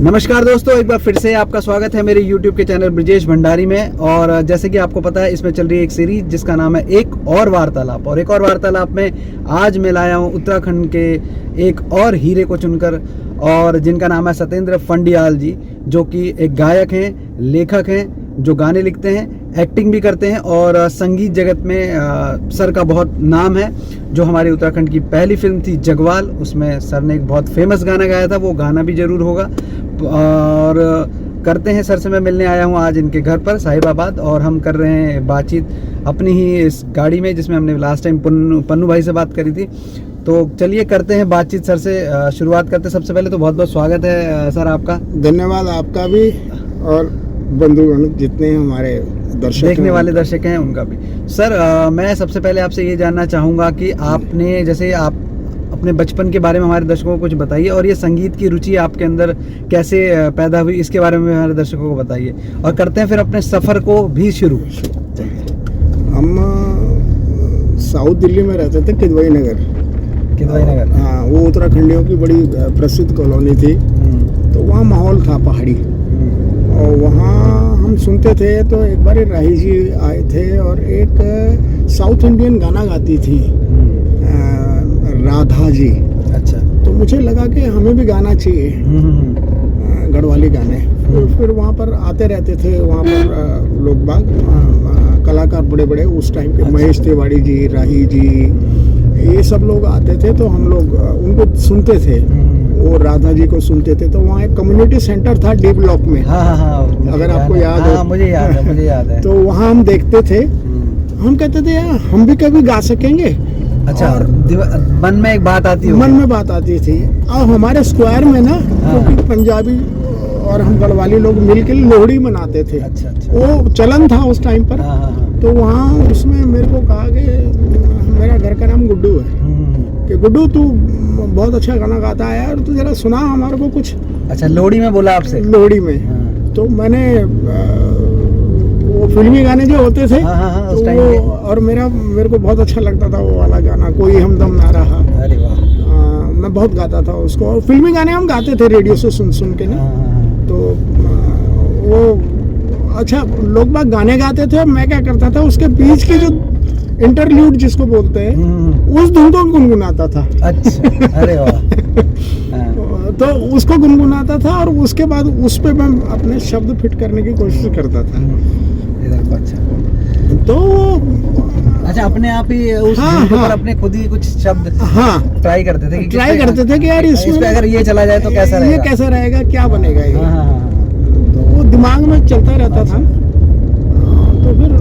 नमस्कार दोस्तों, एक बार फिर से आपका स्वागत है मेरे YouTube के चैनल ब्रिजेश भंडारी में। और जैसे कि आपको पता है, इसमें चल रही है एक सीरीज जिसका नाम है एक और वार्तालाप। और एक और वार्तालाप में आज मैं लाया हूँ उत्तराखंड के एक और हीरे को चुनकर, और जिनका नाम है सत्येंद्र फंडियाल जी, जो कि एक गायक हैं, लेखक हैं, जो गाने लिखते हैं, एक्टिंग भी करते हैं और संगीत जगत में सर का बहुत नाम है। जो हमारे उत्तराखंड की पहली फिल्म थी जगवाल, उसमें सर ने एक बहुत फेमस गाना गाया था, वो गाना भी जरूर होगा। और करते हैं, सर से मैं मिलने आया हूँ आज इनके घर पर साहिबाबाद, और हम कर रहे हैं बातचीत अपनी ही इस गाड़ी में जिसमें हमने लास्ट टाइम पन्नू भाई से बात करी थी। तो चलिए करते हैं बातचीत सर से, शुरुआत करते हैं। सबसे पहले तो बहुत बहुत स्वागत है सर आपका। धन्यवाद आपका भी, और बंधुगण जितने हमारे दर्शक देखने वाले दर्शक हैं उनका भी। सर मैं सबसे पहले आपसे ये जानना चाहूँगा कि आपने, जैसे आप अपने बचपन के बारे में हमारे दर्शकों को कुछ बताइए, और ये संगीत की रुचि आपके अंदर कैसे पैदा हुई, इसके बारे में हमारे दर्शकों को बताइए। और करते हैं फिर अपने सफ़र को भी शुरू। हम साउथ दिल्ली में रहते थे, किदवई नगर। हाँ, वो उत्तराखंडियों की बड़ी प्रसिद्ध कॉलोनी थी। तो वहाँ माहौल था पहाड़ी, और वहाँ हम सुनते थे। तो एक बार राही जी आए थे और एक साउथ इंडियन गाना गाती थी, राधा जी। अच्छा। तो मुझे लगा कि हमें भी गाना चाहिए, गढ़वाली गाने। फिर वहाँ पर आते रहते थे, वहाँ पर लोग बाग कलाकार बड़े बड़े उस टाइम के। अच्छा। महेश तिवारी जी, राही जी, ये सब लोग आते थे। तो हम लोग उनको सुनते थे, वो राधा जी को सुनते थे। तो वहाँ एक कम्युनिटी सेंटर था डी ब्लॉक में। हाँ, अगर आपको याद है। मुझे याद है। तो वहाँ हम देखते थे, हम कहते थे यार हम भी कभी गा सकेंगे। अच्छा। और मन में एक बात आती मन में बात आती थी। और हमारे स्क्वायर में ना, क्योंकि पंजाबी और हम गढ़वाली लोग मिलकर लोहड़ी मनाते थे। अच्छा। वो चलन था उस टाइम पर। तो वहाँ उसमें मेरे को कहा कि मेरा घर का नाम गुड्डू है, कि गुड्डू तू बहुत अच्छा गाना गाता है यार, तू जरा सुना हमारे को कुछ। अच्छा, लोहड़ी में बोला आपसे? लोहड़ी में। तो मैंने वो फिल्मी गाने जो होते थे, तो वो, और मेरे को बहुत अच्छा लगता था वो वाला गाना, कोई हमदम ना रहा। अरे वाह। मैं बहुत गाता था उसको। और फिल्मी गाने हम गाते थे रेडियो से सुन के ना। तो वो अच्छा, लोग बाग गाने गाते थे, मैं क्या करता था, उसके बीच के जो इंटरल्यूड जिसको बोलते हैं, उस धुन को गुनगुनाता था। अच्छा। अरे वाह। तो उसको गुनगुनाता था, और उसके बाद उस पे मैं अपने शब्द फिट करने की कोशिश करता था। अच्छा। तो अच्छा, अपने आप ही उस धुन के ऊपर अपने खुद ही कुछ शब्द ट्राई करते थे कि यार इसमें अगर ये चला जाए तो कैसा रहेगा, ये कैसा रहेगा, क्या बनेगा ये। तो वो दिमाग में चलता रहता था। तो फिर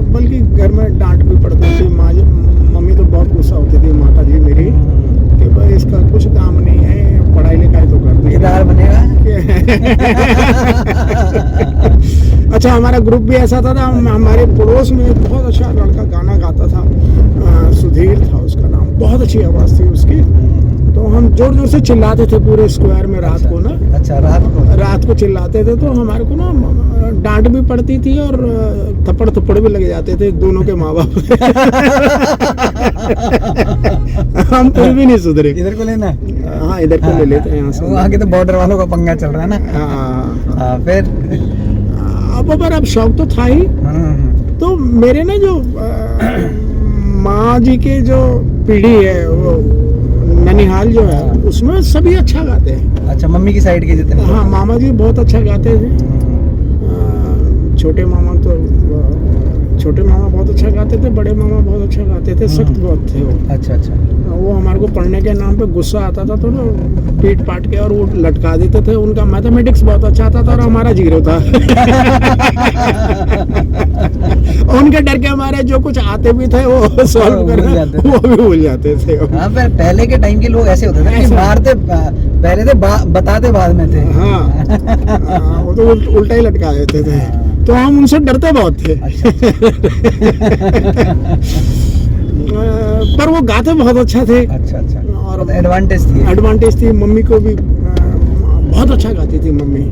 बल्कि घर में डांट भी पड़ती थी। मम्मी तो बहुत गुस्सा होती थी, माता जी मेरी, कि भाई इसका कुछ काम नहीं है, पढ़ाई लिखाई तो करते गिटार बनेगा। अच्छा, हमारा ग्रुप भी ऐसा था। हमारे पड़ोस में एक बहुत अच्छा लड़का गाना गाता था, सुधीर था उसका नाम, बहुत अच्छी आवाज़ थी उसकी। तो हम जोर जोर से चिल्लाते थे पूरे स्क्वायर में रात को ना। अच्छा, रात को चिल्लाते थे। तो हमारे को ना डांट भी पड़ती थी, और थप्पड़ भी लग जाते थे दोनों के माँ बाप। हम फिर भी नहीं सुधरे। इधर को लेना। हाँ, इधर को ले लेते हैं यहाँ से। वहाँ के तो बॉर्डर वालों का पंगा चल रहा है ना। फिर अब शौक तो था ही। तो मेरे ना जो माँ जी के जो पीढ़ी है, वो ननिहाल जो है, उसमें सभी अच्छा गाते हैं। अच्छा, मम्मी की साइड के जितने? हाँ, मामा जी बहुत अच्छा गाते थे। छोटे मामा बहुत अच्छा गाते थे, बड़े मामा बहुत अच्छा गाते थे, सख्त बहुत थे वो। अच्छा। वो हमारे को पढ़ने के नाम पे गुस्सा आता था तो ना पीट पाट के और वो लटका देते थे। उनका मैथमेटिक्स बहुत अच्छा आता था, और हमारा जीरो था। उनके डर के हमारे जो कुछ आते भी थे वो सॉल्व करना वो भी भूल जाते थे। हाँ, पहले के टाइम के लोग ऐसे होते थे कि मारते पहले थे, बताते बाद में थे। हाँ, वो तो उल्टा ही लटका देते थे। तो हम उनसे डरते बहुत थे। पर वो गाते बहुत अच्छा थे। अच्छा। और एडवांटेज थी। मम्मी को भी बहुत अच्छा गाती थी मम्मी।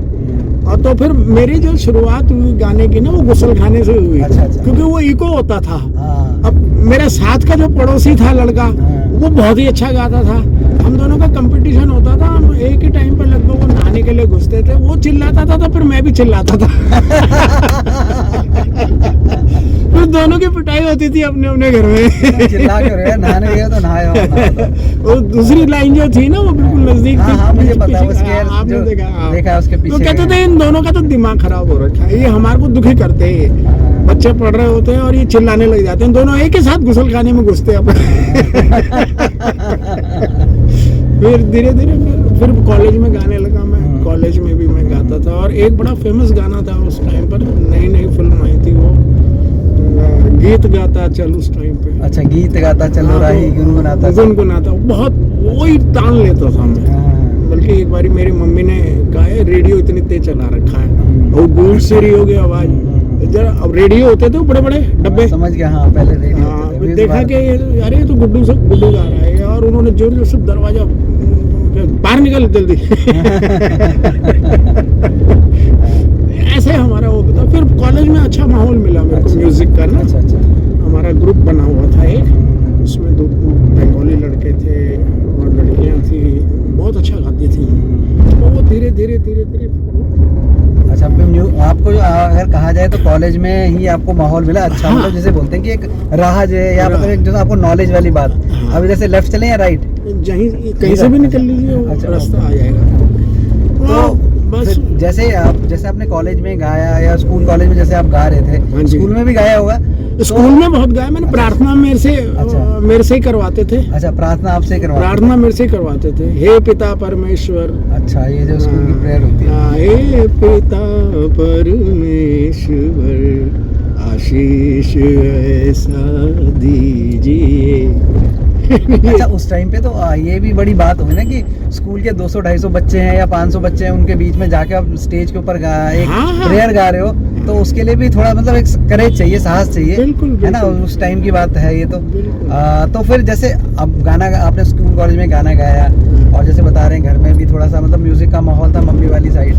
और तो फिर मेरी जो शुरुआत हुई गाने की ना, वो गुसल खाने से हुई। अच्छा। क्योंकि वो इको होता था। अब मेरे साथ का जो पड़ोसी था लड़का, वो बहुत ही अच्छा गाता था। हम दोनों का कंपटीशन होता था, हम एक ही टाइम पर लगभग वो नहाने के लिए घुसते थे। वो चिल्लाता था तो फिर मैं भी चिल्लाता था। फिर दोनों की पिटाई होती थी अपने अपने घर में। चिल्ला के रहे, नहाने गया तो नहाया वो दूसरी लाइन जो थी ना, वो बिल्कुल नजदीक थी। हाँ, मुझे पता है उसके, आपने देखा है उसके पीछे। तो कहते थे इन दोनों का तो दिमाग खराब हो रखा है, ये हमारे को दुखी करते हैं। बच्चे पढ़ रहे होते हैं और ये चिल्लाने लग जाते हैं, दोनों एक ही साथ गुसल खाने में घुसते हैं अपने। फिर धीरे धीरे फिर कॉलेज में गाने लगा मैं। कॉलेज में भी मैं गाता था, और एक बड़ा फेमस गाना था उस टाइम पर, नई नई फिल्म आई थी वो, गीत गाता चल उस टाइम पे। अच्छा, गीत गाता चलो राही गुनगुनाता। बहुत वही तान लेता था मैं। बल्कि एक बारी मेरी मम्मी ने कहा है रेडियो इतनी तेज चला रखा है, और गूंज से रही होगी आवाज। जरा अब रेडियो होते थे बड़े बड़े डब्बे, समझ गया। हाँ, पहले रेडियो होते थे। देखा कि अरे ये तो गुड्डू गा रहा है, और उन्होंने जोर जोर से दरवाजा बाहर निकल जल्दी। ऐसे हमारा वो था। फिर कॉलेज में अच्छा माहौल मिला मेरे को म्यूजिक का ना। अच्छा। हमारा ग्रुप बना हुआ था एक, उसमें 2 बंगाली लड़के थे और लड़कियां थी, बहुत अच्छा गाती थी। तो वो धीरे धीरे अच्छा, आपको अगर कहा जाए तो कॉलेज में ही आपको माहौल मिला अच्छा। मतलब जैसे बोलते हैं कि एक राह जो है, या मतलब एक जो आपको नॉलेज वाली बात। अभी जैसे लेफ्ट चले या राइट, कहीं से भी निकल लीजिए, अच्छा, रास्ता आ जाएगा। तो बस जैसे आपने कॉलेज में गाया, या स्कूल कॉलेज में जैसे आप गा रहे थे, स्कूल में भी गाया होगा? स्कूल में बहुत गाया मैंने। प्रार्थना मेरे से ही करवाते थे। अच्छा, प्रार्थना आपसे करवाते? प्रार्थना मेरे से करवाते थे, हे पिता परमेश्वर। अच्छा, ये जो स्कूल की प्रेयर होती है, हे पिता परमेश्वर आशीष ऐसा दीजिए। अच्छा, उस टाइम पे तो ये भी बड़ी बात हुई ना कि स्कूल के 200-250 बच्चे हैं या 500 बच्चे हैं, उनके बीच में जाके आप स्टेज के ऊपर एक प्रेयर गा रहे हो, तो उसके लिए भी थोड़ा मतलब एक करेज चाहिए, साहस चाहिए। बिल्कुल, है ना, उस टाइम की बात है ये तो। तो फिर जैसे अब गाना आपने स्कूल कॉलेज में गाना गाया, और जैसे बता रहे हैं घर में भी थोड़ा सा मतलब म्यूजिक का माहौल था मम्मी वाली साइड।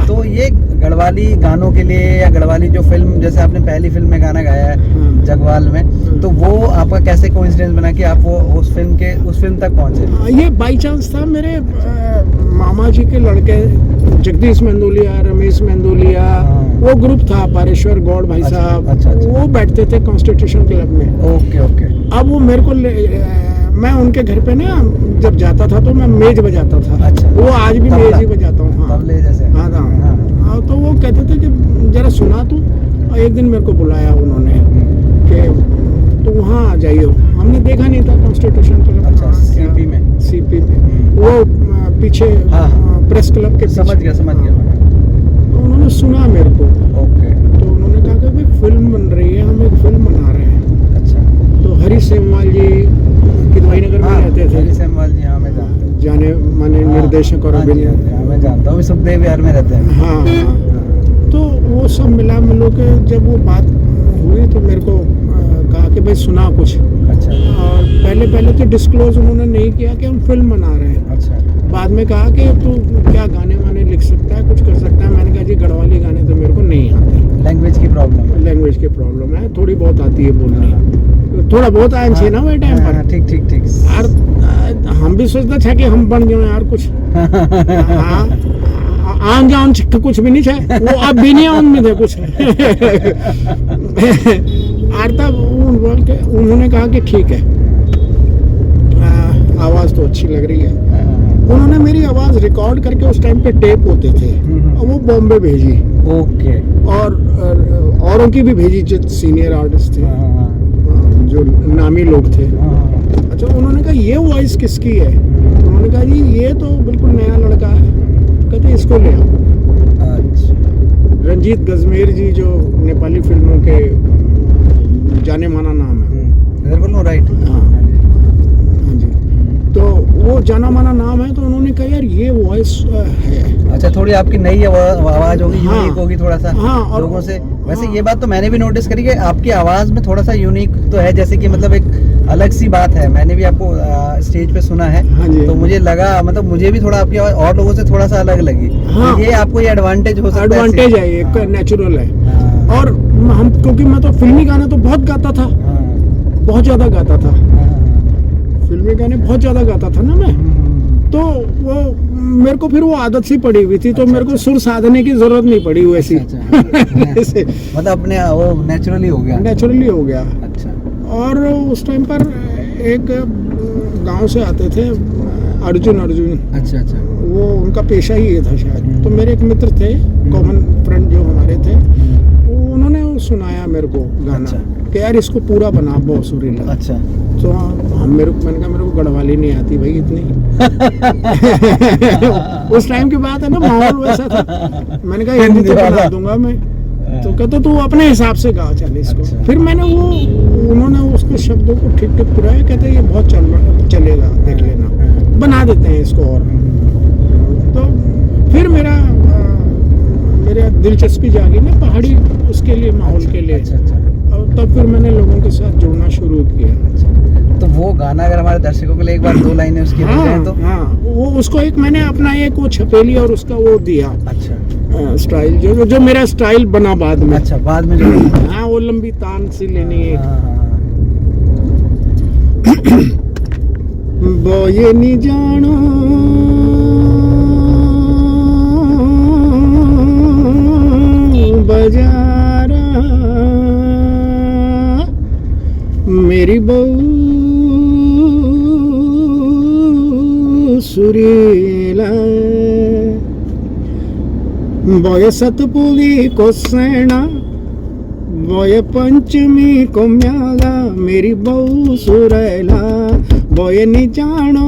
तो ये गढ़वाली गानों के लिए, या गढ़वाली जो फिल्म, जैसे आपने पहली फिल्म में गाना गाया है जगवाल में, तो वो आपका कैसे कोइंसिडेंस बना कि आप वो उस फिल्म तक पहुंचे? ये बाई चांस था। मेरे मामा जी के लड़के जगदीश मेंदोलिया, रमेश मेंदोलिया, वो ग्रुप था, पारेश्वर गौड़ भाई साहब। अच्छा। वो बैठते थे कॉन्स्टिट्यूशन क्लब में। ओके। अब वो मेरे को मैं उनके घर पे ना जब जाता था तो मैं मेज बजाता था। अच्छा। वो आज भी मेज ही बजाता हूँ। हाँ, तबले जैसे। हाँ। तो वो कहते थे कि जरा सुना तू। एक दिन मेरे को बुलाया उन्होंने कि तो वहाँ आ जाइए। हमने देखा नहीं था कॉन्स्टिट्यूशन क्लब। अच्छा, सीपी में वो पीछे प्रेस क्लब के। समझ गया। तो उन्होंने सुना मेरे को। ओके। तो उन्होंने कहा कि भाई फिल्म बन रही है, हम एक फिल्म बना रहे हैं। अच्छा। तो हरी सेमवाल जी किदवाईनगर में रहते थे। हरी सेमवाल जी, हाँ मैं जानता हूँ, जाने माने निर्देशक और अभिनेता। मैं जानता हूँ, सुखदेव विहार में रहते हैं। हाँ। तो वो सब मिलो के जब वो बात हुई तो मेरे को कहा कि भाई सुना कुछ। अच्छा। और पहले तो डिस्क्लोज उन्होंने नहीं किया कि हम फिल्म बना रहे हैं। अच्छा। बाद में कहा कि तू क्या गाने वाने लिख सकता है, कुछ कर सकता है। मैंने कहा जी गढ़वाली गाने तो मेरे को नहीं आते। लैंग्वेज की प्रॉब्लम है, थोड़ी बहुत आती है बोलनी। थोड़ा बहुत आए छे ना वही टाइम पर। ठीक। यार हम भी सोचते थे कि हम बन जाए यार कुछ। आन जान कुछ भी नहीं थे, वो अब भी नहीं आन में थे कुछ। आरता बोल के उन्होंने कहा कि ठीक है, आवाज तो अच्छी लग रही है। उन्होंने मेरी आवाज रिकॉर्ड करके, उस टाइम पे टेप होते थे, और वो बॉम्बे भेजी। ओके। और औरों की भी भेजी जो सीनियर आर्टिस्ट थे, जो नामी लोग थे। अच्छा, उन्होंने कहा ये वॉइस किसकी है? उन्होंने कहा जी ये तो बिल्कुल नया लड़का है। कहते इसको ले आओ। अच्छा। रंजीत गजमेर जी जो नेपाली फिल्मों के जाने माना नाम है। राइट। हाँ जी। तो वो जाना माना नाम है, तो उन्होंने कहा यार ये वॉइस है। अच्छा, थोड़ी आपकी नई आवाज होगी, हाँ, यूनिक होगी थोड़ा सा। हाँ, और लोगों से वैसे ये बात तो मैंने भी नोटिस करी कि आपकी आवाज में थोड़ा सा यूनिक तो है, जैसे कि मतलब एक अलग सी बात है। मैंने भी आपको स्टेज पे सुना है। हाँ जी। तो मुझे लगा, मतलब मुझे भी थोड़ा आपकी आवाज और लोगों से थोड़ा सा अलग लगी। हाँ, तो ये आपको ये एडवांटेज हो सकता है। एडवांटेज है, ये नेचुरल है। और क्योंकि मैं तो फिल्मी गाना तो बहुत गाता था, बहुत ज्यादा गाता था। फिल्मी गाने बहुत ज्यादा गाता था ना मैं, तो वो मेरे को फिर वो आदत सी पड़ी हुई थी, तो मेरे को सुर साधने की जरूरत नहीं पड़ी वैसी। ऐसे मतलब अपने वो नेचुरली हो गया। नेचुरली हो गया। अच्छा। और उस टाइम पर एक गांव से आते थे अर्जुन। अच्छा अच्छा। वो उनका पेशा ही ये था शायद। तो मेरे एक मित्र थे, कॉमन फ्रेंड जो हमारे थे, उन्होंने सुनाया मेरे को गाना कि यार इसको पूरा बना, बहुत सुरीला। अच्छा। तो मैंने कहा मेरे को गढ़वाली नहीं आती भाई इतनी। उस टाइम की बात है ना, माहौल वैसा था। मैंने कहा हिंदी तो बना दूंगा मैं। तो कहते तू अपने हिसाब से गा चल इसको। अच्छा। फिर मैंने उन्होंने उसके शब्दों को ठीक ठीक पुराया, कहते ये बहुत चलेगा, देख लेना, बना देते हैं इसको। और तो फिर मेरा दिलचस्पी जागी ना पहाड़ी उसके लिए, माहौल के लिए। अच्छा अच्छा। और तब फिर मैंने लोगों के साथ जुड़ना शुरू किया। तो वो गाना अगर हमारे दर्शकों के लिए एक बार 2 लाइनें उसकी बोल दें तो। हाँ, वो उसको एक मैंने अपना एक वो छपेली और उसका वो दिया। अच्छा। स्टाइल जो मेरा स्टाइल बना बाद में। अच्छा, बाद में जो। हाँ, वो लंबी तान सी लेनी है। बोये नी जानो बजारा मेरी बहू सुरीला, बोये सतपुली को सेना, बोये पंचमी को म्याला, मेरी बहू सुरेला। बोये नि जानो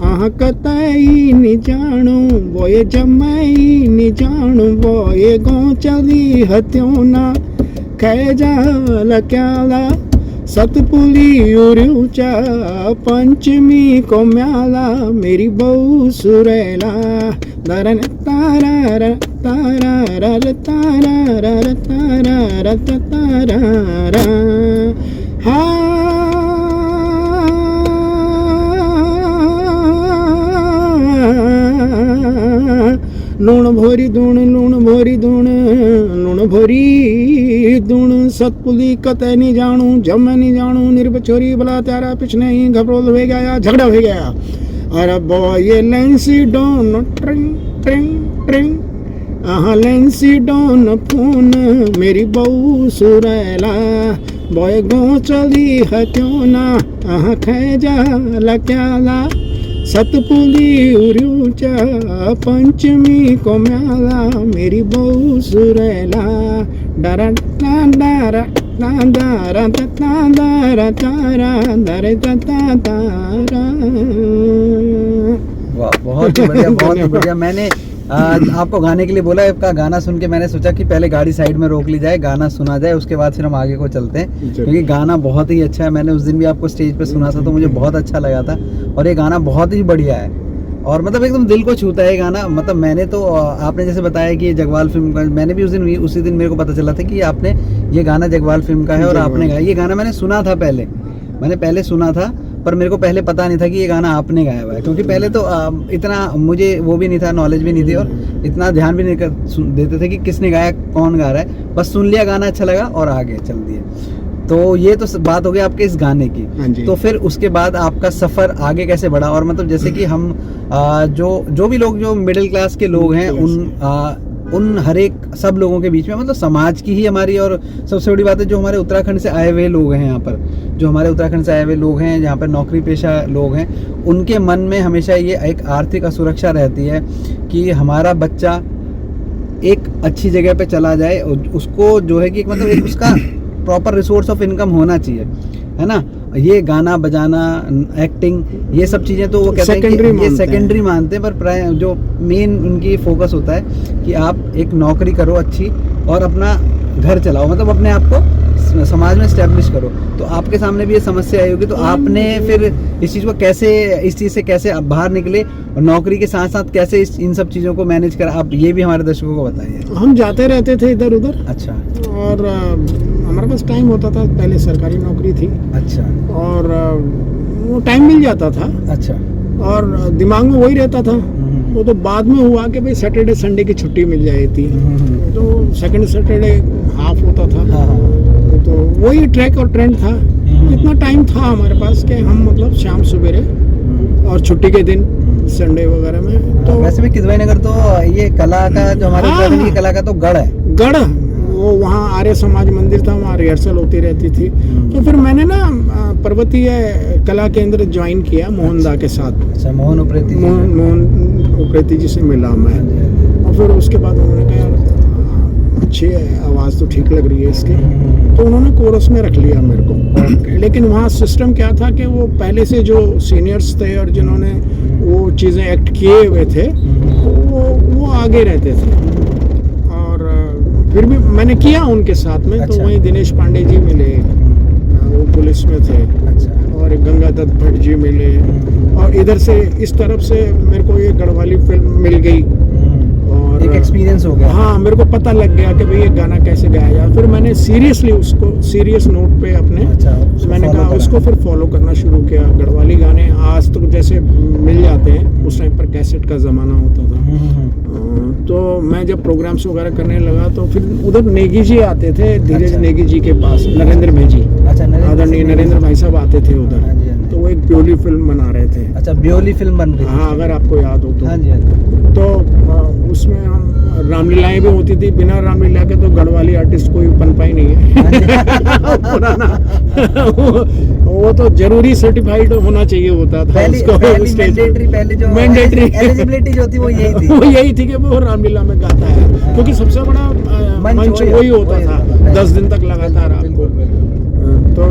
आह कतई नि जानो, बोये जमई नि जानो, बोये गो चली हत्योना खे जाल क्याला, सतपुली उरूचा पंचमी को म्याला, मेरी बहू सुरेला। दरन तारा तारा तारा तारा तारा हाँ लूण भोरी दूण लूण भोरी दूण सतपुली कते नहीं जानू, जम नहीं जानू, निर्बछोरी बला त्यारा पिछने ही घबरोल हो गया, झगड़ा हो गया। अरे बॉय लेंसी डोन ट्रिंग ट्रिंग ट्रिंग, आहा लेंसी डोन फोन, मेरी बहू सुरेला। बॉय गो चली है क्यों ना, आहा खेजा लक्याला, सतपुली उरूचा पंचमी को म्याला, मेरी बहू सुरेला। डरा डारा दारा दारा तारा दरे तारा। वाह, बहुत ही बढ़िया, बहुत ही बढ़िया। मैंने आपको गाने के लिए बोला, आपका गाना सुन के मैंने सोचा कि पहले गाड़ी साइड में रोक ली जाए, गाना सुना जाए, उसके बाद फिर हम आगे को चलते हैं, क्योंकि गाना बहुत ही अच्छा है। मैंने उस दिन भी आपको स्टेज पे सुना था तो मुझे बहुत अच्छा लगा था, और ये गाना बहुत ही बढ़िया है, और मतलब एकदम दिल को छूता है गाना। मतलब मैंने तो, आपने जैसे बताया कि ये जगवाल फिल्म का, मैंने भी उसी दिन मेरे को पता चला था कि आपने ये गाना जगवाल फिल्म का है और आपने गाया। ये गाना मैंने सुना था पहले सुना था, पर मेरे को पहले पता नहीं था कि ये गाना आपने गाया हुआ है, क्योंकि पहले तो इतना मुझे वो भी नहीं था, नॉलेज भी नहीं थी, और इतना ध्यान भी नहीं देते थे कि किसने गाया, कौन गा रहा है। बस सुन लिया, गाना अच्छा लगा और आगे चल दिए। तो ये तो बात हो गई आपके इस गाने की। तो फिर उसके बाद आपका सफर आगे कैसे बढ़ा? और मतलब जैसे कि हम जो भी लोग जो मिडिल क्लास के लोग हैं, उन हर एक सब लोगों के बीच में, मतलब समाज की ही हमारी, और सबसे बड़ी बात है जो हमारे उत्तराखंड से आए हुए लोग हैं, यहाँ पर जो हमारे उत्तराखंड से आए हुए लोग हैं, यहाँ पर नौकरी पेशा लोग हैं, उनके मन में हमेशा ये एक आर्थिक असुरक्षा रहती है कि हमारा बच्चा एक अच्छी जगह पे चला जाए, उसको जो है कि मतलब एक उसका प्रॉपर रिसोर्स ऑफ इनकम होना चाहिए, है ना। ये गाना बजाना, एक्टिंग, ये सब चीज़ें तो वो कहते हैं कि ये सेकेंडरी मानते हैं, पर जो मेन उनकी फोकस होता है कि आप एक नौकरी करो अच्छी और अपना घर चलाओ, मतलब अपने आप को समाज में स्टैब्लिश करो। तो आपके सामने भी ये समस्या आई होगी, तो आपने फिर इस चीज़ को कैसे, इस चीज़ से कैसे आप बाहर निकले, और नौकरी के साथ साथ कैसे इन सब चीज़ों को मैनेज कर, आप ये भी हमारे दर्शकों को बताइए। हम जाते रहते थे इधर उधर। अच्छा। और हमारे पास टाइम होता था, पहले सरकारी नौकरी थी। अच्छा। और वो टाइम मिल जाता था। अच्छा। और दिमाग में वही रहता था। वो तो बाद में हुआ कि भाई सैटरडे संडे की छुट्टी मिल जाती थी, तो सेकंड सैटरडे हाफ होता था। हाँ, हाँ। तो वही ट्रैक और ट्रेंड था। इतना टाइम था हमारे पास कि हम मतलब शाम सवेरे और छुट्टी के दिन संडे वगैरह में। तो वैसे भी किदवई नगर तो ये कला का जो हमारे हाँ, उत्तराखंड की कला का तो गढ़ है। गढ़, वो वहाँ आर्य समाज मंदिर था, वहाँ रिहर्सल होती रहती थी। तो फिर मैंने ना पर्वतीय कला केंद्र ज्वाइन किया मोहनदा के साथ। अच्छा, मोहन उप्रेती जी। मोहन उप्रेती जी से मिला मैं। और फिर उसके बाद उन्होंने कहा यार अच्छी आवाज़ तो ठीक लग रही है इसकी, तो उन्होंने कोरस में रख लिया मेरे को। लेकिन वहाँ सिस्टम क्या था कि वो पहले से जो सीनियर्स थे और जिन्होंने वो चीज़ें एक्ट किए हुए थे वो आगे रहते थे। और फिर भी मैंने किया उनके साथ में। अच्छा। तो वहीं दिनेश पांडे जी मिले, वो पुलिस में थे। अच्छा। और गंगा दत्त भट्ट जी मिले। और इधर से इस तरफ से मेरे को ये गढ़वाली फिल्म मिल गई और एक एक्सपीरियंस हो गया। हाँ, मेरे को पता लग गया कि भाई ये गाना कैसे गाया जाए। फिर मैंने सीरियसली उसको सीरियस नोट पे अपने मैंने कहा उसको फिर फॉलो करना शुरू किया। गढ़वाली गाने आज तो जैसे मिल जाते हैं, उस टाइम पर कैसेट का ज़माना होता था। तो मैं जब प्रोग्राम्स वगैरह करने लगा तो फिर उधर नेगी जी आते थे, धीरज अच्छा। नेगी जी के पास, नरेंद्र भाई जी। अच्छा, आदरणीय नरेंद्र भाई साहब आते थे उधर। हाँ जी, हाँ जी। तो वो एक प्योली फिल्म बना रहे थे। अच्छा, ब्योली फिल्म बन रही थी। हाँ, अगर आपको याद हो तो। हाँ जी, हाँ जी। तो उसमें हम रामलीलाएं भी होती थी। बिना रामलीला के तो गढ़वाली आर्टिस्ट कोई बन पाई नहीं है। पुराना वो तो जरूरी सर्टिफाइड होना चाहिए होता था उसको। मैंडेटरी एलिजिबिलिटी जो थी वो यही थी। वो यही थी कि वो रामलीला में गाता है, क्योंकि सबसे बड़ा मंच वही होता था 10 दिन तक लगातार आपको। तो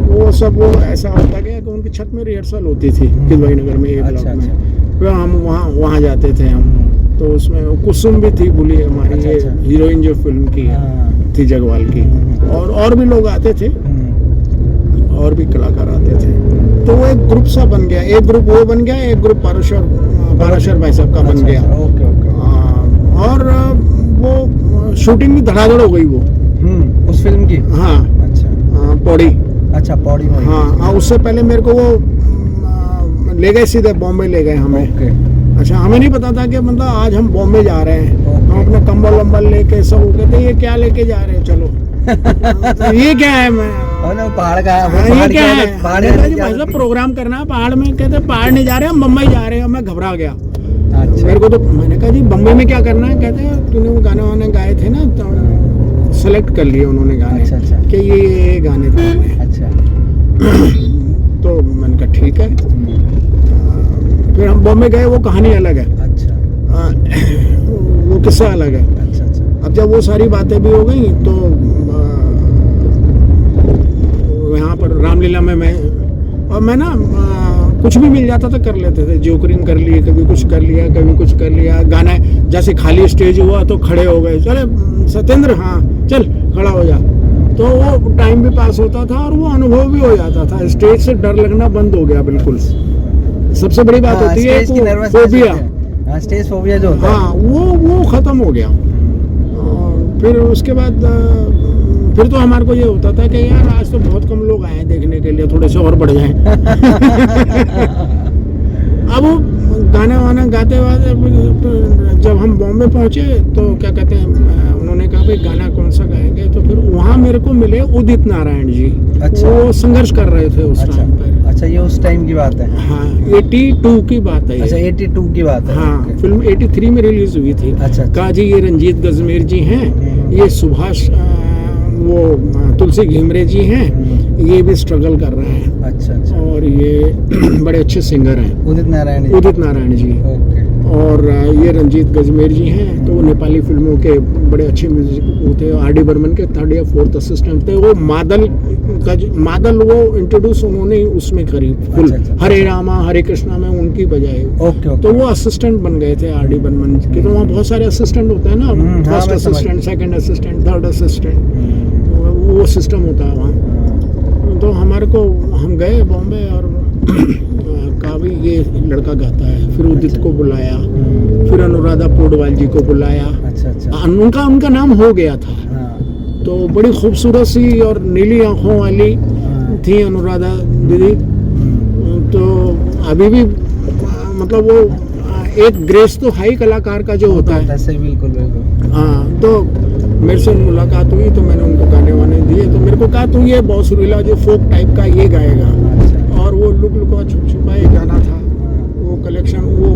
वो सब वो ऐसा होता गया कि उनकी छत में रिहर्सल होती थी किदवई नगर में, एक ब्लॉक में। फिर हम वहाँ जाते थे हम। तो उसमें कुसुम भी थी बुली हमारी, ये हीरोइन जो फिल्म की थी जगवाल की। और भी लोग आते थे, और भी कलाकार आते थे। तो वो एक ग्रुप सा बन गया। एक ग्रुप वो बन गया, एक ग्रुप पाराशर भाई साहब का बन गया। और वो शूटिंग भी धड़ाधड़ हो गई वो उस फिल्म की। हाँ, अच्छा। पौड़ी। अच्छा, पौड़ी में। हाँ, उससे पहले मेरे को वो ले गए, सीधे बॉम्बे ले गए हमें। अच्छा, हमें नहीं पता था कि मतलब आज हम बॉम्बे जा रहे हैं। हम अपने कंबल वम्बल लेके सब कहते ये क्या लेके जा रहे हैं, चलो। तो ये क्या है, मैं पहाड़ का ये क्या है, भाई साहब प्रोग्राम करना है पहाड़ में। कहते पहाड़ नहीं जा रहे, हम बम्बई जा रहे हैं। मैं घबरा गया। अच्छा। मेरे को तो मैंने कहा जी बम्बई में क्या करना है। कहते तूने वो गाने वाने गाए थे ना, तो सेलेक्ट कर लिए उन्होंने गाने। अच्छा। कि ये गाने थे। अच्छा। तो मैंने कहा ठीक है। फिर हम बॉम्बे गए, वो कहानी अलग है। अच्छा। वो किस्सा अलग है। अच्छा। अब जब वो सारी बातें भी हो गई तो यहाँ पर रामलीला में मैं ना कुछ भी मिल जाता था कर लेते थे। जोकरिंग कर लिए, कभी कुछ कर लिया, कभी कुछ कर लिया। गाना जैसे खाली स्टेज हुआ तो खड़े हो गए, चले सत्येंद्र, हाँ चल खड़ा हो जा। तो वो टाइम भी पास होता था और वो अनुभव भी हो जाता था। स्टेज से डर लगना बंद हो गया बिल्कुल। सबसे बड़ी बात होती है फोबिया, स्टेज फोबिया जो होता है। हाँ, वो खत्म हो गया। फिर उसके बाद फिर तो हमारे को ये होता था कि यार आज तो बहुत कम लोग आए हैं देखने के लिए, थोड़े से और बढ़ जाएं। अब वो गाना वाना गाते वाते जब हम बॉम्बे पहुंचे तो क्या कहते हैं, उन्होंने कहा भाई गाना कौन सा गाएंगे। तो फिर वहाँ मेरे को मिले उदित नारायण जी। अच्छा। वो संघर्ष कर रहे थे उस टाइम पर। अच्छा, ये उस टाइम की बात है। हाँ, 82 की बात है। अच्छा, 82 की बात है। हाँ, फिल्म 83 में रिलीज हुई थी। अच्छा। कहा जी ये रंजीत गजमेर जी हैं, ये सुभाष वो तुलसी घिमरे जी हैं, ये भी स्ट्रगल कर रहे हैं। अच्छा। और ये बड़े अच्छे सिंगर हैं, उदित नारायण जी। ओके। और ये रंजीत गजमेर जी हैं, तो वो नेपाली फिल्मों के बड़े अच्छे म्यूजिक होते हैं। आर डी बर्मन के 3rd या 4th असिस्टेंट थे। वो मादल वो इंट्रोड्यूस उन्होंने उसमें करी फुल। हरे रामा हरे कृष्णा में उनकी बजाय। ओके। तो वो असिस्टेंट बन गए थे आर डी बर्मन के। तो वहाँ बहुत सारे असिस्टेंट होते हैं ना, first assistant, second assistant, third assistant, वो सिस्टम होता है वहाँ। तो हमारे को हम गए बॉम्बे और कहा भाई ये लड़का गाता है। फिर उदित को बुलाया, फिर अनुराधा पौडवाल जी को बुलाया। अच्छा। उनका नाम हो गया था। तो बड़ी खूबसूरत सी और नीली आंखों वाली थी अनुराधा दीदी। तो अभी भी मतलब वो एक ग्रेस तो हाई कलाकार का जो होता है। सही, बिल्कुल बिल्कुल। हाँ, तो मेरे से मुलाकात हुई तो मैंने उनको गाने वाने दिए, तो मेरे को कहा तू ये बांसुरीला जो फोक टाइप का ये गाएगा। अच्छा। और वो लुक लुका छुप छुपा ये गाना था, वो कलेक्शन, वो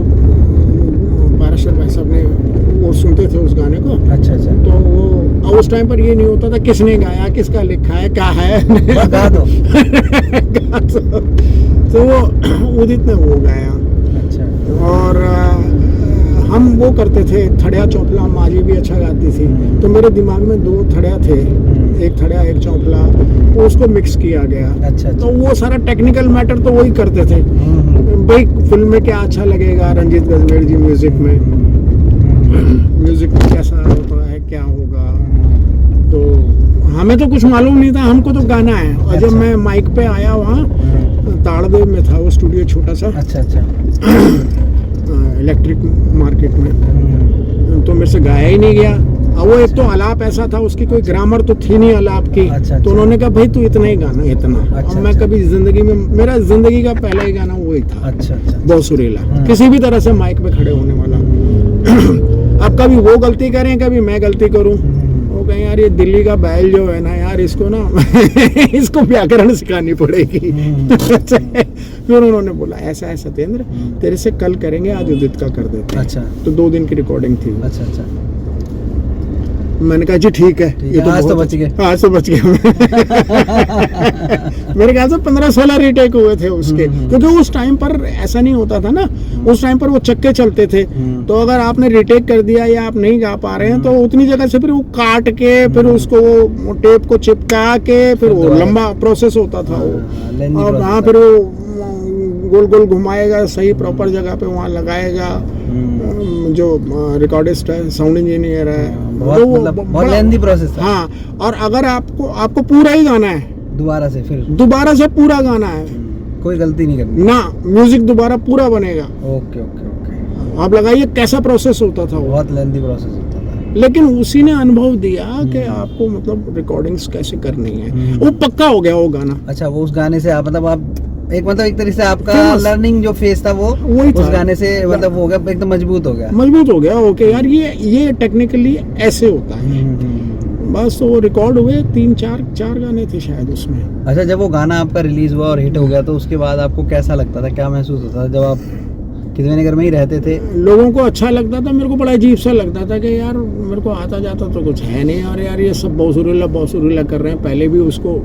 पाराशर भाई साहब ने वो सुनते थे उस गाने को। अच्छा अच्छा। तो वो उस टाइम पर ये नहीं होता था किसने गाया, किसका लिखा है, क्या है। गा दो। गा दो। तो वो उदित ने वो गाया। अच्छा। और हम वो करते थे, थड़िया चौपला, माजी भी अच्छा गाती थी, तो मेरे दिमाग में 2 थड़िया थे, एक थड़िया एक चौपला, वो उसको मिक्स किया गया। अच्छा। तो वो सारा टेक्निकल मैटर तो वही करते थे भाई, फिल्म में क्या अच्छा लगेगा, रंजीत गजमेर जी म्यूजिक में, म्यूजिक में कैसा होता है, क्या होगा। तो हमें तो कुछ मालूम नहीं था, हमको तो गाना है। और जब मैं माइक पे आया वहाँ ताड़देव में था वो स्टूडियो छोटा सा। अच्छा अच्छा। इलेक्ट्रिक मार्केट में, तो मेरे से गाया ही नहीं गया। अब वो एक तो आलाप ऐसा था, उसकी कोई ग्रामर तो थी नहीं आलाप की। अच्छा। तो उन्होंने कहा भाई तू इतना ही गाना, इतना। अच्छा। अब मैं कभी जिंदगी में, मेरा जिंदगी का पहला ही गाना वही था। अच्छा अच्छा। बांसुरीला, किसी भी तरह से माइक पे खड़े होने वाला। अब कभी वो गलती करें, कभी मैं गलती करूं, वो कहें यार ये दिल्ली का बैल जो है ना यार, इसको ना इसको व्याकरण सिखानी पड़ेगी। फिर उन्होंने बोला ऐसा है सत्येंद्र, तेरे से कल करेंगे, आज उदित का कर देते हैं। अच्छा। तो 2 दिन की रिकॉर्डिंग थी। अच्छा अच्छा। मैंने कहा जी ठीक है, ये तो आज तो बहुत बच गए। आज तो बच गया। मेरे ख्याल से 15-16 रीटेक हुए थे उसके, क्योंकि उस टाइम पर ऐसा नहीं होता था ना, उस टाइम पर वो चक्के चलते थे। तो अगर आपने रीटेक कर दिया या आप नहीं गा पा रहे हैं, तो उतनी जगह से फिर वो काट के, फिर उसको वो टेप को चिपका के, फिर वो लंबा प्रोसेस होता था वो। और वहाँ फिर वो गोल गोल घुमाएगा, सही प्रॉपर जगह पे वहाँ लगाएगा। जो रिकॉर्डिस्ट है, साउंड इंजीनियर है, बहुत मतलब बहुत लेंथी प्रोसेस था। हाँ, और अगर आपको पूरा ही गाना है, दोबारा से पूरा गाना है, कोई गलती नहीं करनी ना, म्यूजिक दोबारा पूरा बनेगा। Okay okay okay. आप लगाइए कैसा प्रोसेस होता था वो, बहुत लेंथी प्रोसेस होता था। लेकिन उसी ने अनुभव दिया कि आपको मतलब रिकॉर्डिंग्स कैसे करनी है। वो पक्का हो गया वो गाना। अच्छा, वो उस गाने से आप मतलब आप एक तरह से आपका लर्निंग जो फेज था वो वही उस गाने से मतलब हो गया, एकदम मजबूत हो गया। ओके यार, ये टेक्निकली ऐसे होता है। बस तो वो रिकॉर्ड हुए 3-4 गाने थे शायद उसमें। अच्छा, जब वो गाना आपका रिलीज हुआ और हिट हो गया, तो उसके बाद आपको कैसा लगता था, क्या महसूस होता था जब आप किशननगर में ही रहते थे? लोगों को अच्छा लगता था, मेरे को बड़ा अजीब सा लगता था कि यार मेरे को आता जाता तो कुछ है नहीं, और यार ये सब बांसुरीला कर रहे हैं। पहले भी उसको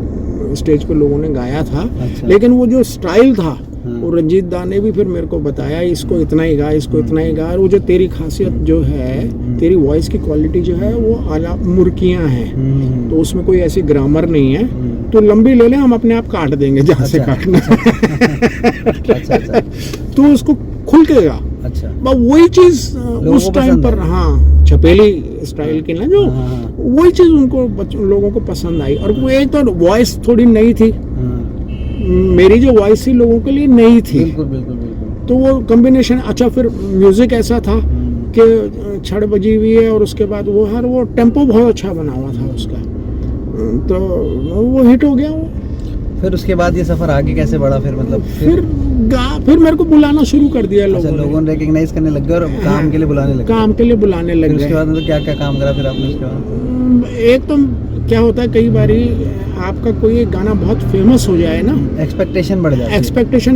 स्टेज पे लोगों ने गाया था। अच्छा। लेकिन वो जो स्टाइल था, वो रंजीत दा ने भी फिर मेरे को बताया, इसको इतना ही गा, इसको इतना ही गा। और वो जो तेरी खासियत जो है, तेरी वॉइस की क्वालिटी जो है, वो आलाप मुर्कियां हैं, तो उसमें कोई ऐसी ग्रामर नहीं है, तो लंबी ले ले, हम अपने आप काट देंगे जहाँ से काटना। तो उसको खुल के गा। अच्छा, वही चीज उस टाइम पर, हाँ, छपेली स्टाइल की ना, जो वही चीज उनको लोगों को पसंद आई। और वो एक तो वॉइस थोड़ी नई थी, मेरी जो वॉइस थी लोगों के लिए नई थी। बिल्कुल बिल्कुल बिल्कुल। तो वो कॉम्बिनेशन अच्छा। फिर म्यूजिक ऐसा था कि छड़ बजी हुई है, और उसके बाद वो टेम्पो बहुत अच्छा बना हुआ था उसका, तो वो हिट हो गया वो। फिर उसके बाद ये सफर आगे कैसे बढ़ा फिर, मतलब फिर मेरे को बुलाना शुरू कर दिया लोगों ने रिकॉग्नाइज करने लग गए और काम के लिए बुलाने लग गए। उसके बाद मतलब क्या क्या काम करा फिर आपने उसके बाद? एक तो क्या होता है, कई बारी आपका कोई एक गाना बहुत फेमस हो जाए ना, एक्सपेक्टेशन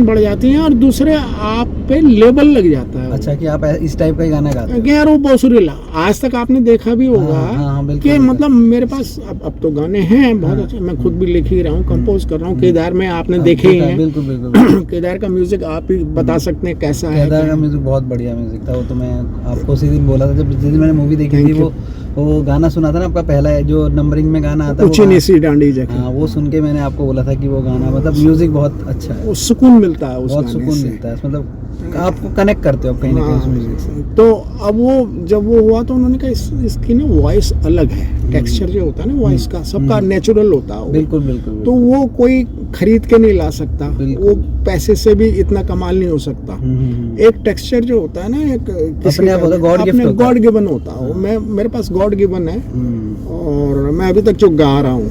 बढ़ जाती है, और दूसरे आप पे लेबल लग जाता है। अच्छा, कि आप इस टाइप का ही गाना गाते हैं यार, वो बांसुरीला आज तक आपने देखा भी होगा कि मतलब मेरे पास अब तो गाने हैं बहुत अच्छे, मैं खुद भी लिख ही रहा हूँ, कंपोज कर रहा हूँ। केदार में आपने देखे ही हैं। बिल्कुल बिल्कुल। केदार का म्यूजिक आप ही बता सकते हैं कैसा है। केदार का म्यूजिक बहुत बढ़िया म्यूजिक था। वो तो मैं आपको उसी दिन बोला था, जब जिस दिन मैंने मूवी देखी थी, वो गाना सुना था ना आपका पहला जो नंबरिंग में गाना आता है, हाँ, वो सुन के मैंने आपको बोला था कि वो गाना मतलब म्यूजिक बहुत अच्छा है, सुकून मिलता है, बहुत सुकून मिलता है, मतलब आपको कनेक्ट करते हो आप कहीं ना कहीं उस म्यूजिक से। तो अब वो जब वो हुआ तो उन्होंने कहा इसकी ना वॉइस अलग है, टेक्सचर जो होता है ना वॉइस का, सबका नेचुरल होता है। बिल्कुल बिल्कुल। तो वो कोई खरीद के नहीं ला सकता, वो पैसे से भी इतना कमाल नहीं हो सकता। एक टेक्सचर जो होता है ना, एक गॉड गिवन होता है। मेरे पास गॉड गिवन है, और मैं अभी तक जो गा रहा हूँ,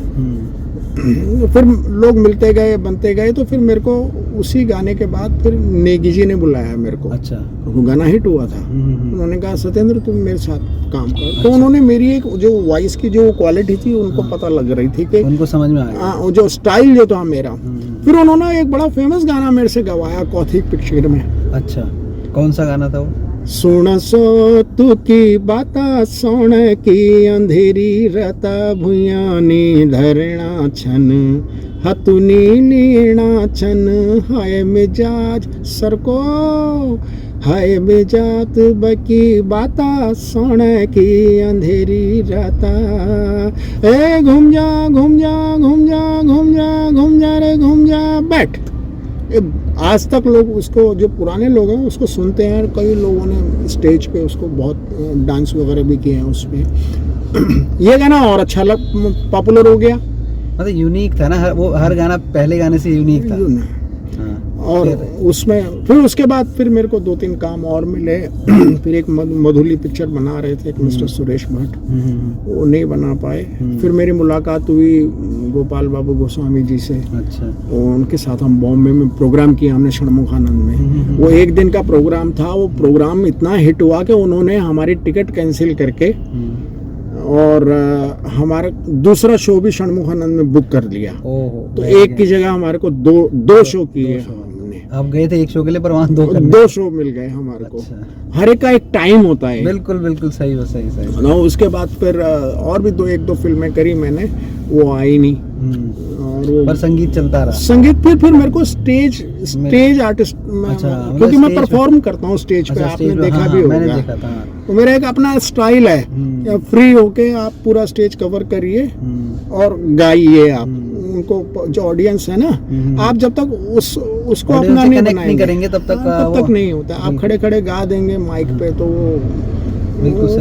फिर लोग मिलते गए, बनते गए, तो फिर मेरे को उसी गाने के बाद फिर नेगी जी ने बुलाया मेरे को। अच्छा। वो गाना हिट हुआ था। उन्होंने कहा सत्येंद्र तुम मेरे साथ काम कर। तो उन्होंने मेरी एक जो वॉइस की जो क्वालिटी थी उनको पता लग रही थी कि उनको समझ में आया जो स्टाइल जो था मेरा। फिर उन्होंने एक बड़ा फेमस गाना मेरे से गवाया कौथिक पिक्चर में। अच्छा, कौन सा गाना था वो? सुन सो तू की बाता सुन की अंधेरी रता भुयानी धरणा छन हतुनी लीणा छन हाय मिजाज सरको हाय मिजात बकी बाता सुन की अंधेरी रता ए घूम जा घूम जा घूम जा घूम जा घूम जा रे घूम जा बैठ। आज तक लोग उसको जो पुराने लोग हैं उसको सुनते हैं। कई लोगों ने स्टेज पे उसको बहुत डांस वगैरह भी किए हैं उस पे। ये गाना और अच्छा पॉपुलर हो गया। मतलब यूनिक था ना, वो हर गाना पहले गाने से यूनिक था। हाँ। और उसमें फिर उसके बाद फिर मेरे को 2-3 काम और मिले। फिर एक मधुली पिक्चर बना रहे थे एक मिस्टर सुरेश भट्ट, वो नहीं बना पाए। फिर मेरी मुलाकात हुई गोपाल बाबू गोस्वामी जी से। अच्छा। उनके साथ हम बॉम्बे में प्रोग्राम किया हमने षणमुखानंद में। वो 1 दिन का प्रोग्राम था। वो प्रोग्राम इतना हिट हुआ कि उन्होंने हमारी टिकट कैंसिल करके और हमारा दूसरा शो भी षणमुखानंद में बुक कर लिया। तो एक की जगह हमारे को दो शो किए हमने। आप गए थे एक शो के लिए, पर वहाँ 2 शो मिल गए हमारे को। अच्छा। हर एक का एक टाइम होता है। बिल्कुल बिल्कुल सही हो, सही सही। ना उसके बाद फिर और भी 1-2 फिल्में करी मैंने, वो आई नहीं। और वो पर संगीत चलता रहा। संगीत फिर मेरे को स्टेज आर्टिस्ट क्योंकि मैं परफॉर्म करता हूँ स्टेज पे। आपने देखा भी होगा। मैंने देखा था। तो मेरा एक अपना स्टाइल है। फ्री होके आप पूरा स्टेज कवर करिए और गाइए। आप उनको जो ऑडियंस है ना, आप जब तक उसको अपना नहीं करेंगे तब तक नहीं होता। आप खड़े खड़े गा देंगे माइक पे तो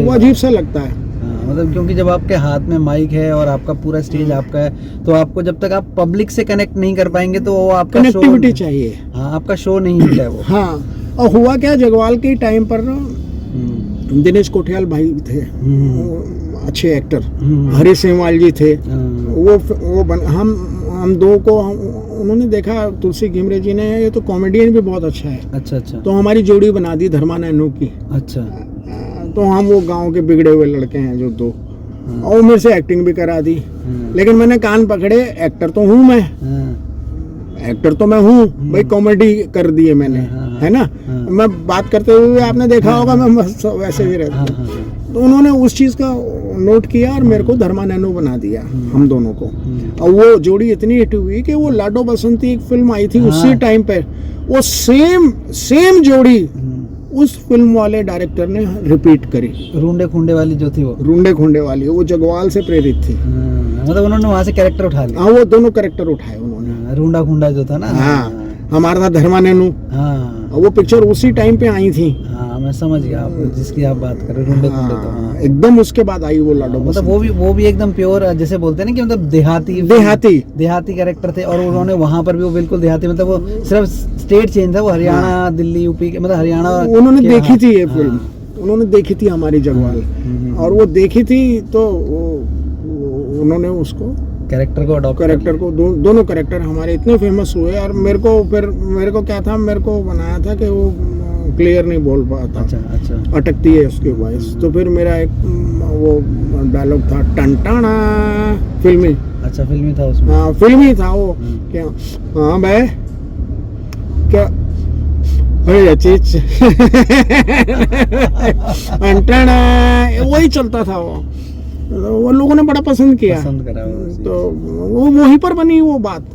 वो अजीब सा लगता है। मतलब क्योंकि जब आपके हाथ में माइक है और आपका पूरा स्टेज आपका है, तो आपको जब तक आप पब्लिक से कनेक्ट नहीं कर पाएंगे तो वो आपका कनेक्टिविटी चाहिए। हाँ, आपका शो नहीं है वो। हाँ। और हुआ क्या, जगवाल के टाइम पर दिनेश कोठियाल भाई थे, अच्छे एक्टर। हरी सिंहवाल जी थे। हम दो को उन्होंने देखा, तुलसी घिमरे जी ने, ये तो कॉमेडियन भी बहुत अच्छा है। अच्छा अच्छा। तो हमारी जोड़ी बना दी धर्मा नैनू की। अच्छा। तो हम वो गांव के बिगड़े हुए लड़के हैं जो 2, और वो मेरे से एक्टिंग भी करा दी। लेकिन मैंने कान पकड़े, एक्टर तो हूँ मैं, एक्टर तो मैं हूँ भाई, कॉमेडी कर दी है मैंने, है ना। मैं बात करते हुए आपने देखा होगा मैं वैसे ही रहता हूँ। तो उन्होंने उस चीज का नोट किया और मेरे को धर्मा नैनो बना दिया, हम दोनों को। और वो जोड़ी इतनी हिट हुई कि वो लाडो बसंती एक फिल्म आई थी उसी टाइम पे, वो सेम जोड़ी उस फिल्म वाले डायरेक्टर ने रिपीट करी। रूंडे खुंडे वाली जो थी, वो रूंडे खुंडे वाली, वो जगवाल से प्रेरित थी। मतलब उन्होंने वहाँ से कैरेक्टर उठा लिया। हाँ, वो दोनों कैरेक्टर उठाए उन्होंने। रूंडा खुंडा जो था ना। हाँ, हमारा था धर्मा नैनू। हाँ, वो पिक्चर उसी टाइम पे आई थी। हाँ, मैं समझ गया आप जिसकी आप बात कर रहे हो, रूंडे खुंडे। तो हाँ, एकदम उसके बाद आई वो लाडो। मतलब वो भी एकदम प्योर, जैसे बोलते हैं ना कि मतलब देहाती कैरेक्टर थे। और उन्होंने वहाँ पर भी वो बिल्कुल देहाती, मतलब वो सिर्फ स्टेट चेंज था, वो हरियाणा दिल्ली यूपी, मतलब हरियाणा। उन्होंने देखी थी ये फिल्म, उन्होंने देखी थी हमारी जगवाल, और वो देखी थी तो उन्होंने उसको कैरेक्टर को दोनों कैरेक्टर हमारे इतने फेमस हुए। और मेरे को क्या था, मेरे को बनाया था कि वो क्लियर नहीं बोल पाता। अच्छा। अटकती है उसकी वॉइस। तो फिर मेरा एक वो डायलॉग था टंटाना, फिल्मी। अच्छा, फिल्मी था उसमें। हाँ, फिल्मी था वो। क्या? हाँ भाई, क्या अरे चीज टंटाना, वही चलता था वो लोगों ने बड़ा पसंद करा। तो वो वहीं पर बनी वो बात,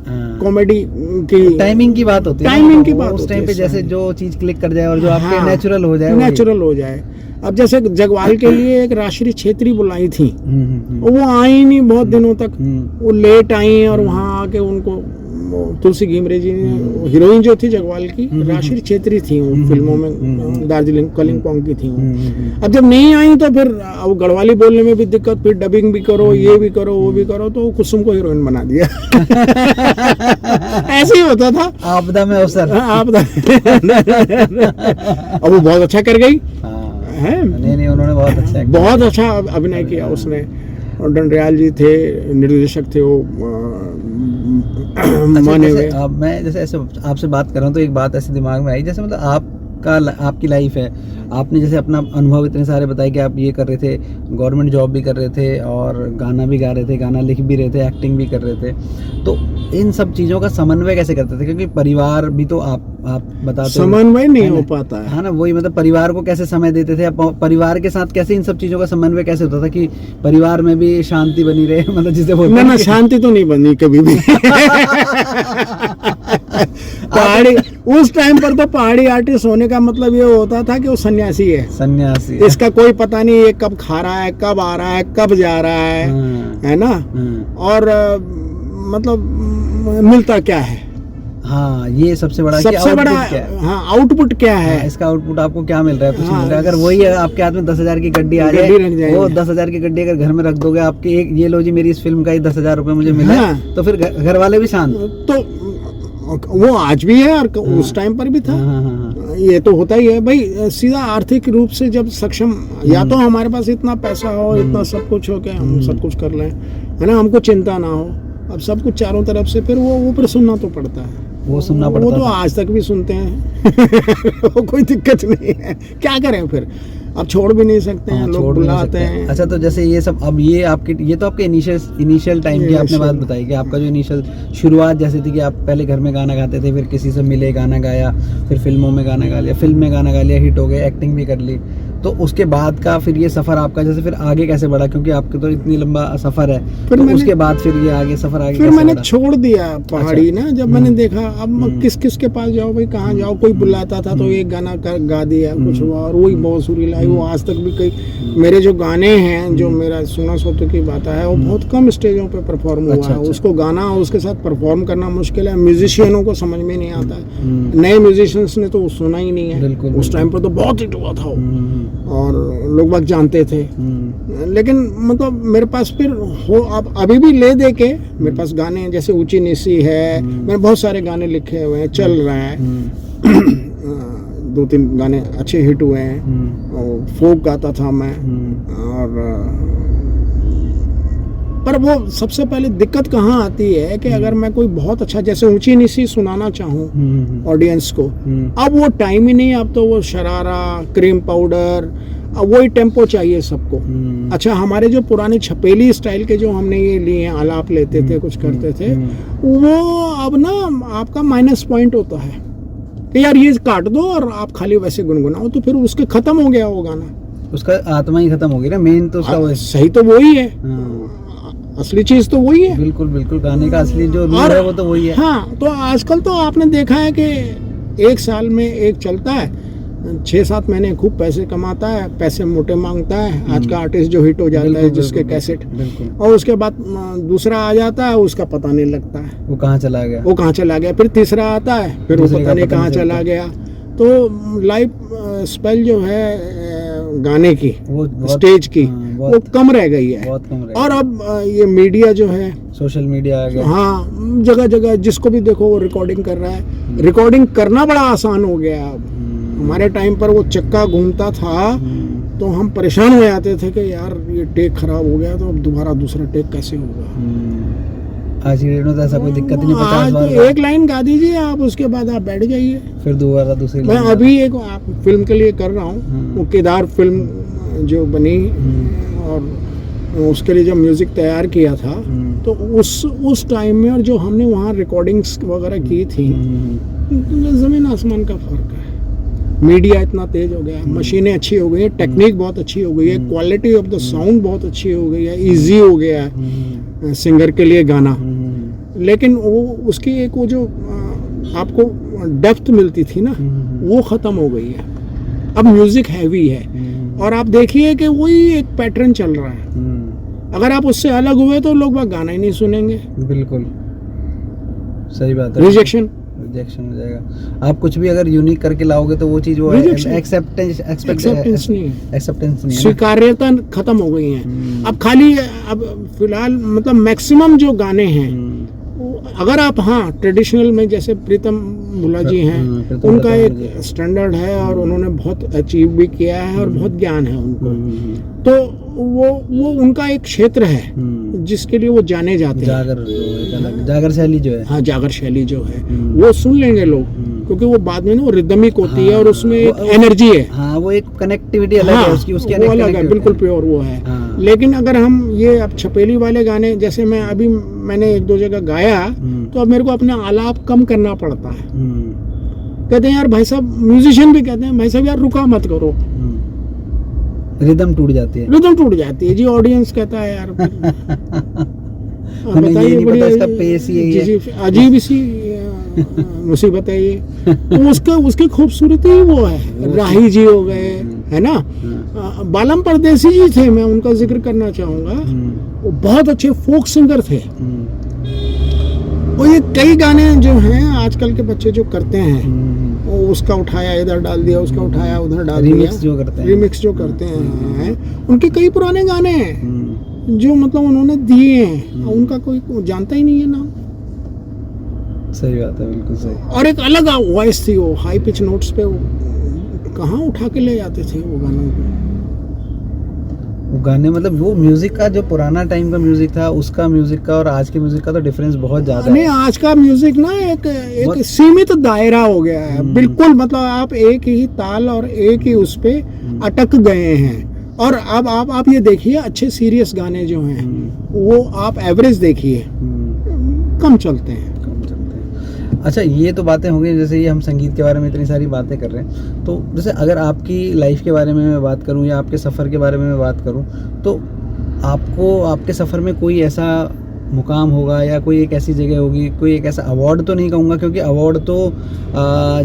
कॉमेडी की टाइमिंग की बात होती है। टाइमिंग की बात उस टाइम पे जैसे जो चीज क्लिक कर जाए और जो आपके नेचुरल हो जाए। अब जैसे जगवाल के लिए एक राष्ट्रीय छेत्री बुलाई थी, वो आई नहीं बहुत दिनों तक, वो लेट आई। और वहाँ आके उनको तुलसी घिमरे जी ने, हीरोइन जो थी जगवाल की, राष्ट्रीय छेत्री थी वो फिल्मों में, दार्जिलिंग कलिंगपोंग की थी वो। अब जब नहीं आई तो फिर अब गढ़वाली बोलने में भी दिक्कत, फिर डबिंग भी करो, ये भी करो, वो भी करो, तो कुसुम को हीरोइन बना दिया। ऐसे ही होता था, आपदा में अवसर। आपदा। अब वो बहुत अच्छा कर गई है। नहीं, उन्होंने बहुत अच्छा अभिनय किया उसने। और डंडरियाल जी थे निर्देशक थे, वो माने हुए। अब मैं जैसे ऐसे आपसे बात कर रहा हूँ तो एक बात ऐसे दिमाग में आई, जैसे मतलब आपकी लाइफ है, आपने जैसे अपना अनुभव इतने सारे बताए कि आप ये कर रहे थे, गवर्नमेंट जॉब भी कर रहे थे और गाना भी गा रहे थे, गाना लिख भी रहे थे, एक्टिंग भी कर रहे थे, तो इन सब चीज़ों का समन्वय कैसे करते थे? क्योंकि परिवार भी तो आप बताते समन्वय नहीं हो पाता है। हाँ ना, वही मतलब परिवार को कैसे समय देते थे आप, परिवार के साथ कैसे इन सब चीज़ों का समन्वय कैसे होता था कि परिवार में भी शांति बनी रहे? मतलब जिसे बोलते ना शांति तो नहीं बनी कभी भी। पहाड़ी उस टाइम पर तो पहाड़ी आर्टिस्ट होने का मतलब ये होता था कि वो सन्यासी है, सन्यासी, इसका कोई पता नहीं ये कब खा रहा है, कब आ रहा है, कब जा रहा है ना, और मतलब मिलता क्या है। हाँ, ये सबसे बड़ा क्या है? हाँ, आउटपुट क्या है? हाँ, इसका आउटपुट आपको क्या मिल रहा है? कुछ मिल रहा है? अगर वही आपके हाथ में 10,000 की गड्डी आ जाए, वो 10,000 की गड्डी अगर घर में रख दोगे, आपके एक ये लो जी मेरी इस फिल्म का ही 10,000 रुपए मुझे मिला, तो फिर घर वाले भी शांत। तो वो आज भी है और उस टाइम पर भी था। ये तो होता ही है भाई, सीधा आर्थिक रूप से जब सक्षम, या तो हमारे पास इतना पैसा हो, इतना सब कुछ हो के हम सब कुछ कर लें, है ना, हमको चिंता ना हो। अब सब कुछ चारों तरफ से, फिर वो ऊपर सुनना तो पड़ता है, वो सुनना पड़ता है, वो तो आज तक भी सुनते हैं। वो कोई दिक्कत नहीं है, क्या करें फिर, अब छोड़ भी नहीं सकते हैं, लोग बुलाते हैं। अच्छा, तो जैसे ये सब अब ये तो आपके इनिशियल टाइम की आपने बात बताई कि आपका जो इनिशियल शुरुआत जैसे थी कि आप पहले घर में गाना गाते थे, फिर किसी से मिले, गाना गाया, फिर फिल्मों में गाना गा लिया, फिल्म में गाना गा लिया, हिट हो गए, एक्टिंग भी कर ली, तो उसके बाद का फिर ये सफर आपका जैसे फिर आगे कैसे बढ़ा? क्योंकि आपके तो इतनी लंबा सफर है, फिर तो उसके बाद फिर ये आगे सफर आगे फिर मैंने छोड़ दिया पहाड़ी ना, जब मैंने देखा अब किस के पास जाओ भाई, कहाँ जाओ, कोई बुलाता था तो एक गाना गा दिया, कुछ हुआ, और वही बहुत सुरी लाई। वो आज तक भी कई मेरे जो गाने हैं, जो मेरा सुना सोते की बात है, वो बहुत कम स्टेजों पे परफॉर्म हुआ है। उसको गाना और उसके साथ परफॉर्म करना मुश्किल है, म्यूजिशियनों को समझ में नहीं आता है, नए म्यूजिशियंस ने तो सुना ही नहीं है। उस टाइम पर तो बहुत हिट हुआ था और लोग बाग जानते थे, लेकिन मतलब मेरे पास फिर हो, अब अभी भी ले दे के मेरे पास गाने हैं, जैसे ऊंची नीसी है, मैंने बहुत सारे गाने लिखे हुए हैं, चल रहा है, 2-3 गाने अच्छे हिट हुए हैं, और फोक गाता था मैं, और पर वो सबसे पहले दिक्कत कहाँ आती है कि अगर मैं कोई बहुत अच्छा जैसे ऊंची नीसी सुनाना चाहूँ ऑडियंस को, अब वो टाइम ही नहीं, अब तो वो शरारा, क्रीम पाउडर, अब वही टेम्पो चाहिए सबको। अच्छा, हमारे जो पुराने छपेली स्टाइल के जो हमने ये लिए हैं, आलाप लेते थे, कुछ करते थे, वो अब ना आपका माइनस पॉइंट होता है कि यार ये काट दो और आप खाली वैसे गुनगुनाओ, तो फिर उसके खत्म हो गया वो गाना, उसका आत्मा ही खत्म हो गया ना, मेन तो उसका सही तो वही है, असली चीज तो वही है। बिल्कुल बिल्कुल, गाने का असली जो रूल है वो तो वही है। हाँ, तो आजकल तो आपने देखा है कि एक साल में एक चलता है, 6-7 महीने खूब पैसे कमाता है, पैसे मोटे मांगता है आज का आर्टिस्ट जो हिट हो जाता है, जिसके कैसेट, और उसके बाद दूसरा आ जाता है, उसका पता नहीं लगता है वो कहाँ चला गया, फिर तीसरा आता है, फिर वो पता नहीं कहाँ चला गया। तो लाइफ स्पेल जो है गाने की, स्टेज की, वो कम रह गई है, और अब ये मीडिया जो है, सोशल मीडिया आ गया, हाँ, जगह जगह जिसको भी देखो वो रिकॉर्डिंग कर रहा है। रिकॉर्डिंग करना बड़ा आसान हो गया अब, हमारे टाइम पर वो चक्का घूमता था तो हम परेशान हो जाते थे कि यार ये टेक खराब हो गया, तो अब दोबारा दूसरा टेक कैसे होगा। आज की डेट में तो ऐसा कोई दिक्कत नहीं, 50 बार एक लाइन गा दीजिए आप, उसके बाद आप बैठ जाइए, फिर दोबारा दूसरी। मैं अभी एक फिल्म के लिए कर रहा हूँ, वो केदार फिल्म जो बनी, और उसके लिए जब म्यूजिक तैयार किया था, तो उस टाइम में और जो हमने वहाँ रिकॉर्डिंग्स वगैरह की थी, जमीन आसमान का फर्क है। मीडिया इतना तेज हो गया है, मशीनें अच्छी हो गई है, टेक्निक बहुत अच्छी हो गई है, क्वालिटी ऑफ द साउंड बहुत अच्छी हो गई है, इजी हो गया है सिंगर के लिए गाना, लेकिन वो उसकी एक वो जो आपको डेप्थ मिलती थी ना, वो खत्म हो गई है। अब म्यूजिक हैवी है, और आप देखिए कि वही एक पैटर्न चल रहा है, अगर आप उससे अलग हुए तो लोग वह गाना ही नहीं सुनेंगे। बिल्कुल सही बात है, रिजेक्शन हो जाएगा। आप कुछ भी अगर यूनिक करके लाओगे तो वो चीज वो एक्सेप्टेंस नहीं, स्वीकार्यता खत्म हो गई है। अब खाली अब फिलहाल मतलब मैक्सिमम जो गाने हैं, अगर आप, हाँ, ट्रेडिशनल में जैसे प्रीतम बुला जी हैं, उनका एक स्टैंडर्ड है और उन्होंने बहुत अचीव भी किया है और बहुत ज्ञान है उनको, तो वो उनका एक क्षेत्र है जिसके लिए वो जाने जाते हैं। अलग जागर शैली जो है। हाँ, जागर शैली जो है वो सुन लेंगे लोग, क्योंकि वो बाद में ना वो रिदमिक होती है और उसमें एक एनर्जी है। हाँ, वो एक कनेक्टिविटी अलग है उसकी वो अलग है, बिल्कुल प्योर वो है। लेकिन अगर हम ये अब छपेली वाले गाने, जैसे मैंने 1-2 जगह गाया, तो अब मेरे को अपना आलाप कम करना पड़ता है। कहते हैं यार भाई साहब, म्यूजिशियन भी कहते हैं भाई साहब यार रुका मत करो, रिदम टूट जाती है। रिदम टूट जाती है जी। ऑडियंस कहता है यार बताइए, नहीं पता इसका पेस ही है, जी अजीब सी मुसीबत है ये। तो उसके खूबसूरती वो है। राही जी हो गए, है ना, बालम परदेसी जी थे, मैं उनका जिक्र करना चाहूंगा। वो बहुत अच्छे फोक सिंगर थे। और ये कई गाने जो हैं आजकल के बच्चे जो करते हैं, वो उसका उठाया इधर डाल दिया, उसका उठाया उधर डाल दिया, रिमिक्स जो करते हैं, उनके कई पुराने गाने हैं जो मतलब उन्होंने दिए हैं, उनका कोई जानता ही नहीं है नाम। सही बात है, बिल्कुल सही। और एक अलग वॉइस थी, वो हाई पिच नोट्स पे वो कहाँ उठा के ले जाते थे वो गानों को। वो गाने मतलब वो म्यूजिक का जो पुराना टाइम का म्यूजिक था, उसका म्यूजिक का और आज के म्यूजिक का तो डिफरेंस बहुत ज्यादा है। आज का म्यूजिक ना एक सीमित दायरा हो गया है, बिल्कुल। मतलब आप एक ही ताल और एक ही उस पे अटक गए हैं। और अब आप ये देखिए, अच्छे सीरियस गाने जो हैं वो आप एवरेज देखिए, कम चलते हैं। अच्छा, ये तो बातें हो गई, जैसे ये हम संगीत के बारे में इतनी सारी बातें कर रहे हैं, तो जैसे अगर आपकी लाइफ के बारे में मैं बात करूं या आपके सफ़र के बारे में मैं बात करूं, तो आपको आपके सफ़र में कोई ऐसा मुकाम होगा या कोई एक ऐसी जगह होगी, कोई एक ऐसा अवार्ड तो नहीं कहूँगा, क्योंकि अवार्ड तो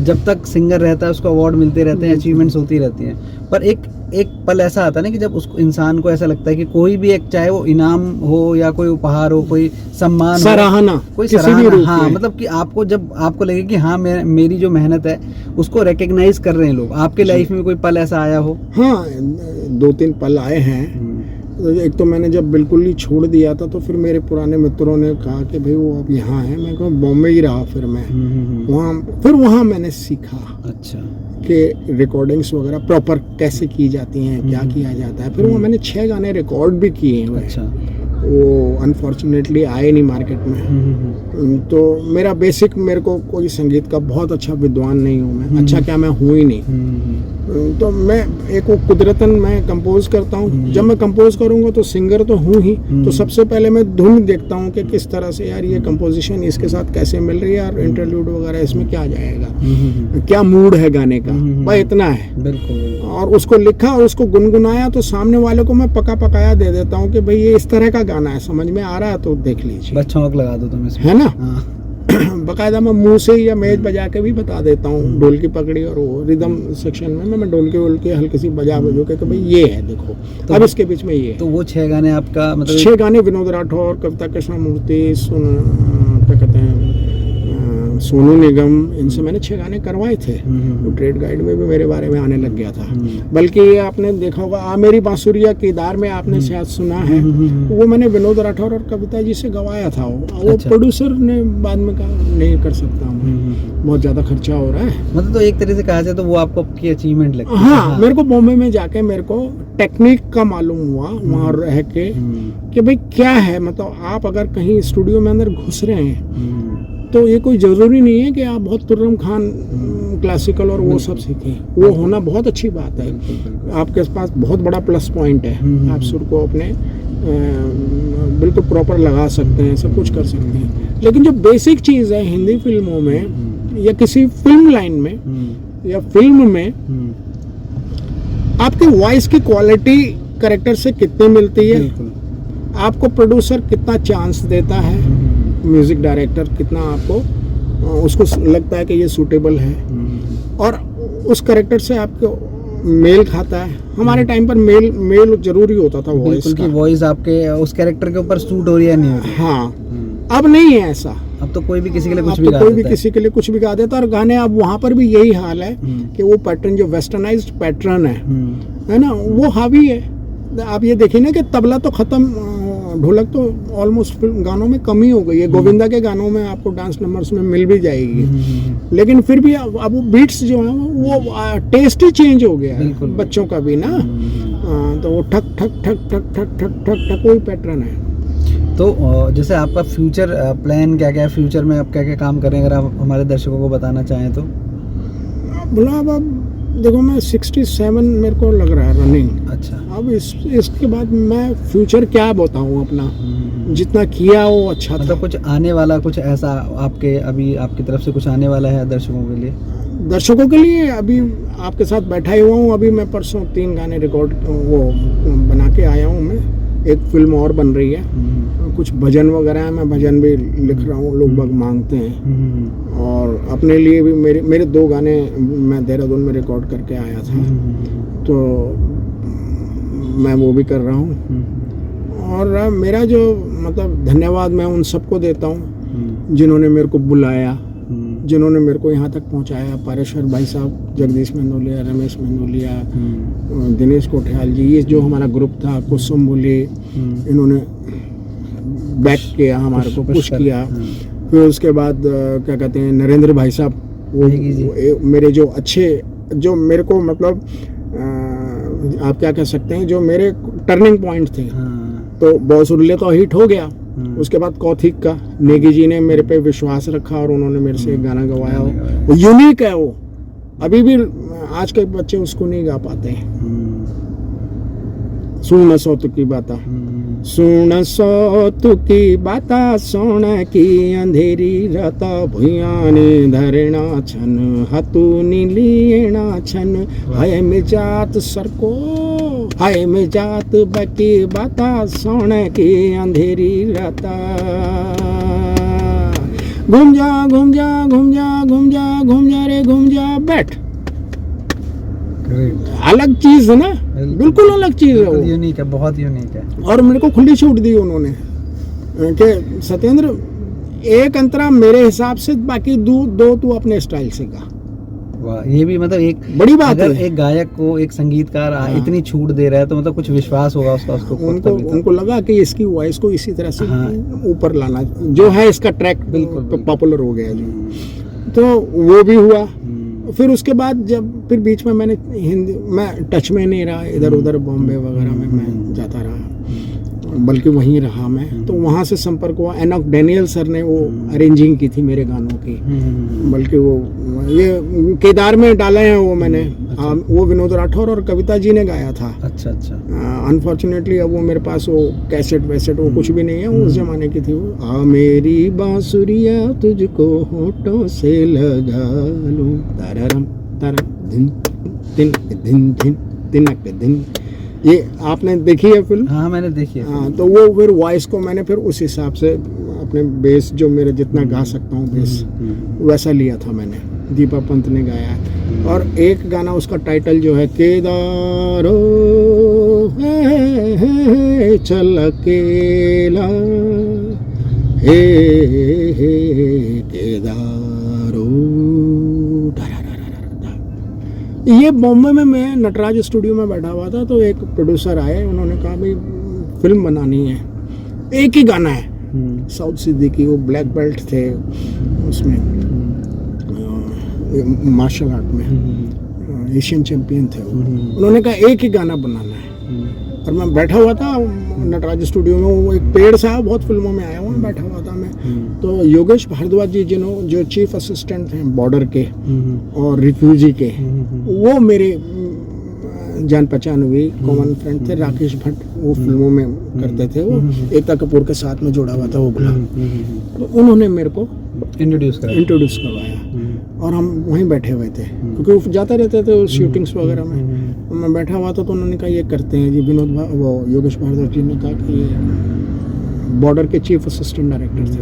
जब तक सिंगर रहता है उसको अवार्ड मिलते रहते हैं, अचीवमेंट्स होती रहती हैं, पर एक पल ऐसा आता है ना कि जब उसको इंसान को ऐसा लगता है कि कोई भी एक, चाहे वो इनाम हो या कोई उपहार हो, कोई सम्मान, सराहना, कोई सराहना, हाँ, मतलब कि आपको जब आपको लगे कि हाँ मेरी जो मेहनत है उसको रिकग्नाइज कर रहे हैं लोग। आपके लाइफ में कोई पल ऐसा आया हो? हाँ, 2-3 पल आए हैं। एक तो मैंने जब बिल्कुल ही छोड़ दिया था, तो फिर मेरे पुराने मित्रों ने कहा कि भाई वो अब यहाँ है। मैं कहा बॉम्बे ही रहा, फिर मैं वहाँ मैंने सीखा। अच्छा, कि रिकॉर्डिंग्स वगैरह प्रॉपर कैसे की जाती हैं, क्या किया जाता है। फिर वहाँ मैंने 6 गाने रिकॉर्ड भी किए हैं। अच्छा, वो अनफॉर्चुनेटली आए नहीं मार्केट में। तो मेरा बेसिक, मेरे को कोई संगीत का बहुत अच्छा विद्वान नहीं हूँ मैं, अच्छा क्या मैं हूँ ही नहीं। तो मैं एक वो कुदरतन मैं कंपोज करता हूँ। जब मैं कंपोज करूँगा तो सिंगर तो हूँ ही, तो सबसे पहले मैं धुन देखता हूँ कि किस तरह से यार ये कंपोजिशन इसके साथ कैसे मिल रही है, और इंटरल्यूड वगैरह इसमें क्या जाएगा, क्या मूड है गाने का, भाई इतना है। बिल्कुल। और उसको लिखा और उसको गुनगुनाया, तो सामने वाले को मैं पकाया दे देता हूँ कि भाई ये इस तरह का गाना है, समझ में आ रहा है तो देख लीजिए, बस छौंक लगा दो तुम इसमें, है ना। बकायदा मैं मुंह से या मेज बजा के भी बता देता हूँ, ढोलकी पकड़ी और वो रिदम सेक्शन में मैं ढोलकी हल्की सी बजा के भाई ये है, देखो तो अब इसके बीच में ये है। तो वो 6 गाने आपका मतलब 6 गाने विनोद राठौर, कविता कृष्णमूर्ति, क्या कहते हैं, सोनू निगम, इनसे मैंने 6 गाने करवाए थे। तो ट्रेड गाइड में भी मेरे बारे में आने लग गया था। बल्कि ये आपने देखा होगा, आ मेरी बांसुरिया केदार में आपने शायद सुना है, वो मैंने विनोद राठौर और कविता जी से गवाया था। वो प्रोड्यूसर ने बाद में कहा नहीं कर सकता हूँ, बहुत ज्यादा खर्चा हो रहा है। मतलब तो एक तरह से कहा जाए तो वो आपको आपकी अचीवमेंट लगती है। हाँ, मेरे को बॉम्बे में जाके मेरे को टेक्निक का मालूम हुआ वहाँ रह के, कि भाई क्या है, मतलब आप अगर कहीं स्टूडियो में अंदर घुस रहे हैं तो ये कोई ज़रूरी नहीं है कि आप बहुत तुर्रम खान क्लासिकल और वो सब सीखें। वो होना बहुत अच्छी बात है, आपके पास बहुत बड़ा प्लस पॉइंट है। आप सुर को अपने बिल्कुल प्रॉपर लगा सकते हैं, सब कुछ कर सकते हैं। लेकिन जो बेसिक चीज़ है हिंदी फिल्मों में या किसी फिल्म लाइन में या फिल्म में, आपकी वॉइस की क्वालिटी कैरेक्टर से कितनी मिलती है, आपको प्रोड्यूसर कितना चांस देता है, म्यूजिक डायरेक्टर कितना आपको उसको लगता है कि ये सूटेबल है, और उस कैरेक्टर से आपको मेल खाता है। हमारे टाइम पर मेल जरूरी होता था, वॉइस की वॉइस आपके उस कैरेक्टर के ऊपर सूट हो रही है नहीं हो रही। हाँ, अब नहीं है ऐसा। अब तो कोई भी किसी के लिए कुछ भी गा देता है। कोई भी किसी के लिए कुछ भी गा देता है। और गाने अब वहाँ पर भी यही हाल है कि वो पैटर्न जो वेस्टर्नाइज्ड पैटर्न है ना, वो हावी है। आप ये देखिए ना कि तबला तो खत्म, ढोलक तो ऑलमोस्ट गानों में कम ही हो गई है। गोविंदा के गानों में आपको डांस नंबर्स में मिल भी जाएगी, लेकिन फिर भी अब वो बीट्स जो है वो टेस्ट ही चेंज हो गया है बच्चों का भी ना। तो वो ठक ठक ठक ठक ठक ठक ठक ठक वही पैटर्न है। तो जैसे आपका फ्यूचर प्लान क्या क्या है, फ्यूचर में आप क्या क्या काम करें, अगर आप हमारे दर्शकों को बताना चाहें तो? बोला अब देखो, मैं 67 मेरे को लग रहा है रनिंग। अच्छा। अब इसके बाद मैं फ्यूचर क्या बताऊँ अपना, जितना किया वो अच्छा था। मतलब कुछ आने वाला, कुछ ऐसा आपके अभी आपकी तरफ से कुछ आने वाला है दर्शकों के लिए? दर्शकों के लिए अभी आपके साथ बैठा ही हुआ हूँ। अभी मैं परसों 3 गाने रिकॉर्ड वो बना के आया हूँ। मैं एक फिल्म और बन रही है, कुछ भजन वगैरह है, मैं भजन भी लिख रहा हूँ, लोग बाग मांगते हैं। और अपने लिए भी मेरे 2 गाने मैं देहरादून में रिकॉर्ड करके आया था, तो मैं वो भी कर रहा हूँ। और मेरा जो मतलब धन्यवाद मैं उन सबको देता हूँ जिन्होंने मेरे को बुलाया, जिन्होंने मेरे को यहाँ तक पहुँचाया। पारेश्वर भाई साहब, जगदीश मेंदोलिया, रमेश मेंदोलिया, दिनेश कोठियाल जी, ये जो हमारा ग्रुप था, कुसुम बोली, इन्होंने बैक किया, हमारे को पुश किया। फिर उसके बाद क्या कहते हैं, नरेंद्र भाई साहब, वो मेरे जो अच्छे, जो मेरे को मतलब आप क्या कह सकते हैं, जो मेरे टर्निंग पॉइंट थे। तो बॉस उर्ले तो हिट हो गया, उसके बाद कौथिक का नेगी जी ने मेरे पे विश्वास रखा और उन्होंने मेरे से एक गाना गवाया। वो यूनिक है, वो अभी भी आज के बच्चे उसको नहीं गा पाते हैं। सुन सौत की बाता, सुन सौत की बाता, सोन की अंधेरी राता, भुयाने धरना छन, हाथू नीलीना छन, हाय में जात सरको, हाय में जात बकी बाता, सोन की अंधेरी राता। घूम जा घूम जा घूम जा घूम जा घूम जा रे घूम जा, बैठ। अलग चीज है ना, बिल्कुल अलग चीज है, वो यूनिक है, बहुत यूनिक है। और मेरे को खुली छूट दी उन्होंने कि सत्येंद्र, एक अंतरा मेरे हिसाब से, बाकी दो तू अपने स्टाइल से गा। वाह, ये भी मतलब एक बड़ी बात अगर है। एक गायक को, एक संगीतकार इतनी छूट दे रहा है तो मतलब कुछ विश्वास होगा उसका, उसको उनको लगा कि इसकी वॉइस को इसी तरह से ऊपर लाना, जो है इसका ट्रैक बिल्कुल पॉपुलर हो गया जी। तो वो भी हुआ। फिर उसके बाद जब फिर बीच में मैंने हिंदी, मैं टच में नहीं रहा, इधर उधर बॉम्बे वगैरह में मैं जाता रहा, बल्कि वहीं रहा मैं। तो वहाँ से संपर्क हुआ। एनॉक डैनियल सर ने वो अरेंजिंग की थी मेरे गानों की, बल्कि वो ये केदार में डाले हैं वो मैंने। वो विनोद राठौर और कविता जी ने गाया था। अच्छा अच्छा। अनफॉर्चुनेटली अब वो मेरे पास वो कैसेट वैसेट वो कुछ भी नहीं है, वो उस जमाने की थी वो। आ मेरी बांसुरिया तुझको होठों से लगा लूं, तररम तरम दिन दिन दिन दिन दिनक दिन। ये आपने देखी है फिल्म? हाँ मैंने देखी है। हाँ, तो वो फिर वॉइस को मैंने फिर उस हिसाब से अपने बेस, जो मेरे जितना गा सकता हूँ बेस, वैसा लिया था मैंने। दीपा पंत ने गाया। और एक गाना उसका टाइटल जो है, केदारो हे चल अकेला, हे केदारो। ये बॉम्बे में मैं नटराज स्टूडियो में बैठा हुआ था, तो एक प्रोड्यूसर आए, उन्होंने कहा भाई फिल्म बनानी है, एक ही गाना है। साउथ सिद्दीकी, वो ब्लैक बेल्ट थे उसमें, मार्शल आर्ट में एशियन चैंपियन थे वो। उन्होंने कहा एक ही गाना बनाना है। और मैं बैठा हुआ था नटराज स्टूडियो में, वो एक पेड़ सा, बहुत फिल्मों में आया हुआ, बैठा हुआ था मैं। तो योगेश भारद्वाज जी, जो चीफ असिस्टेंट हैं बॉर्डर के और रिफ्यूजी के, वो मेरे जान पहचान हुई, कॉमन फ्रेंड थे। राकेश भट्ट वो फिल्मों में करते थे, वो एकता कपूर के साथ में जुड़ा हुआ था वो गुलाम। तो उन्होंने मेरे को इंट्रोड्यूस करवाया और हम वहीं बैठे हुए थे, क्योंकि वो जाते रहते थे शूटिंग्स वगैरह में। मैं बैठा हुआ था, तो उन्होंने कहा ये करते हैं जी। वो योगेश भारद्वाज जी ने कहा कि ये बॉर्डर के चीफ असिस्टेंट डायरेक्टर थे।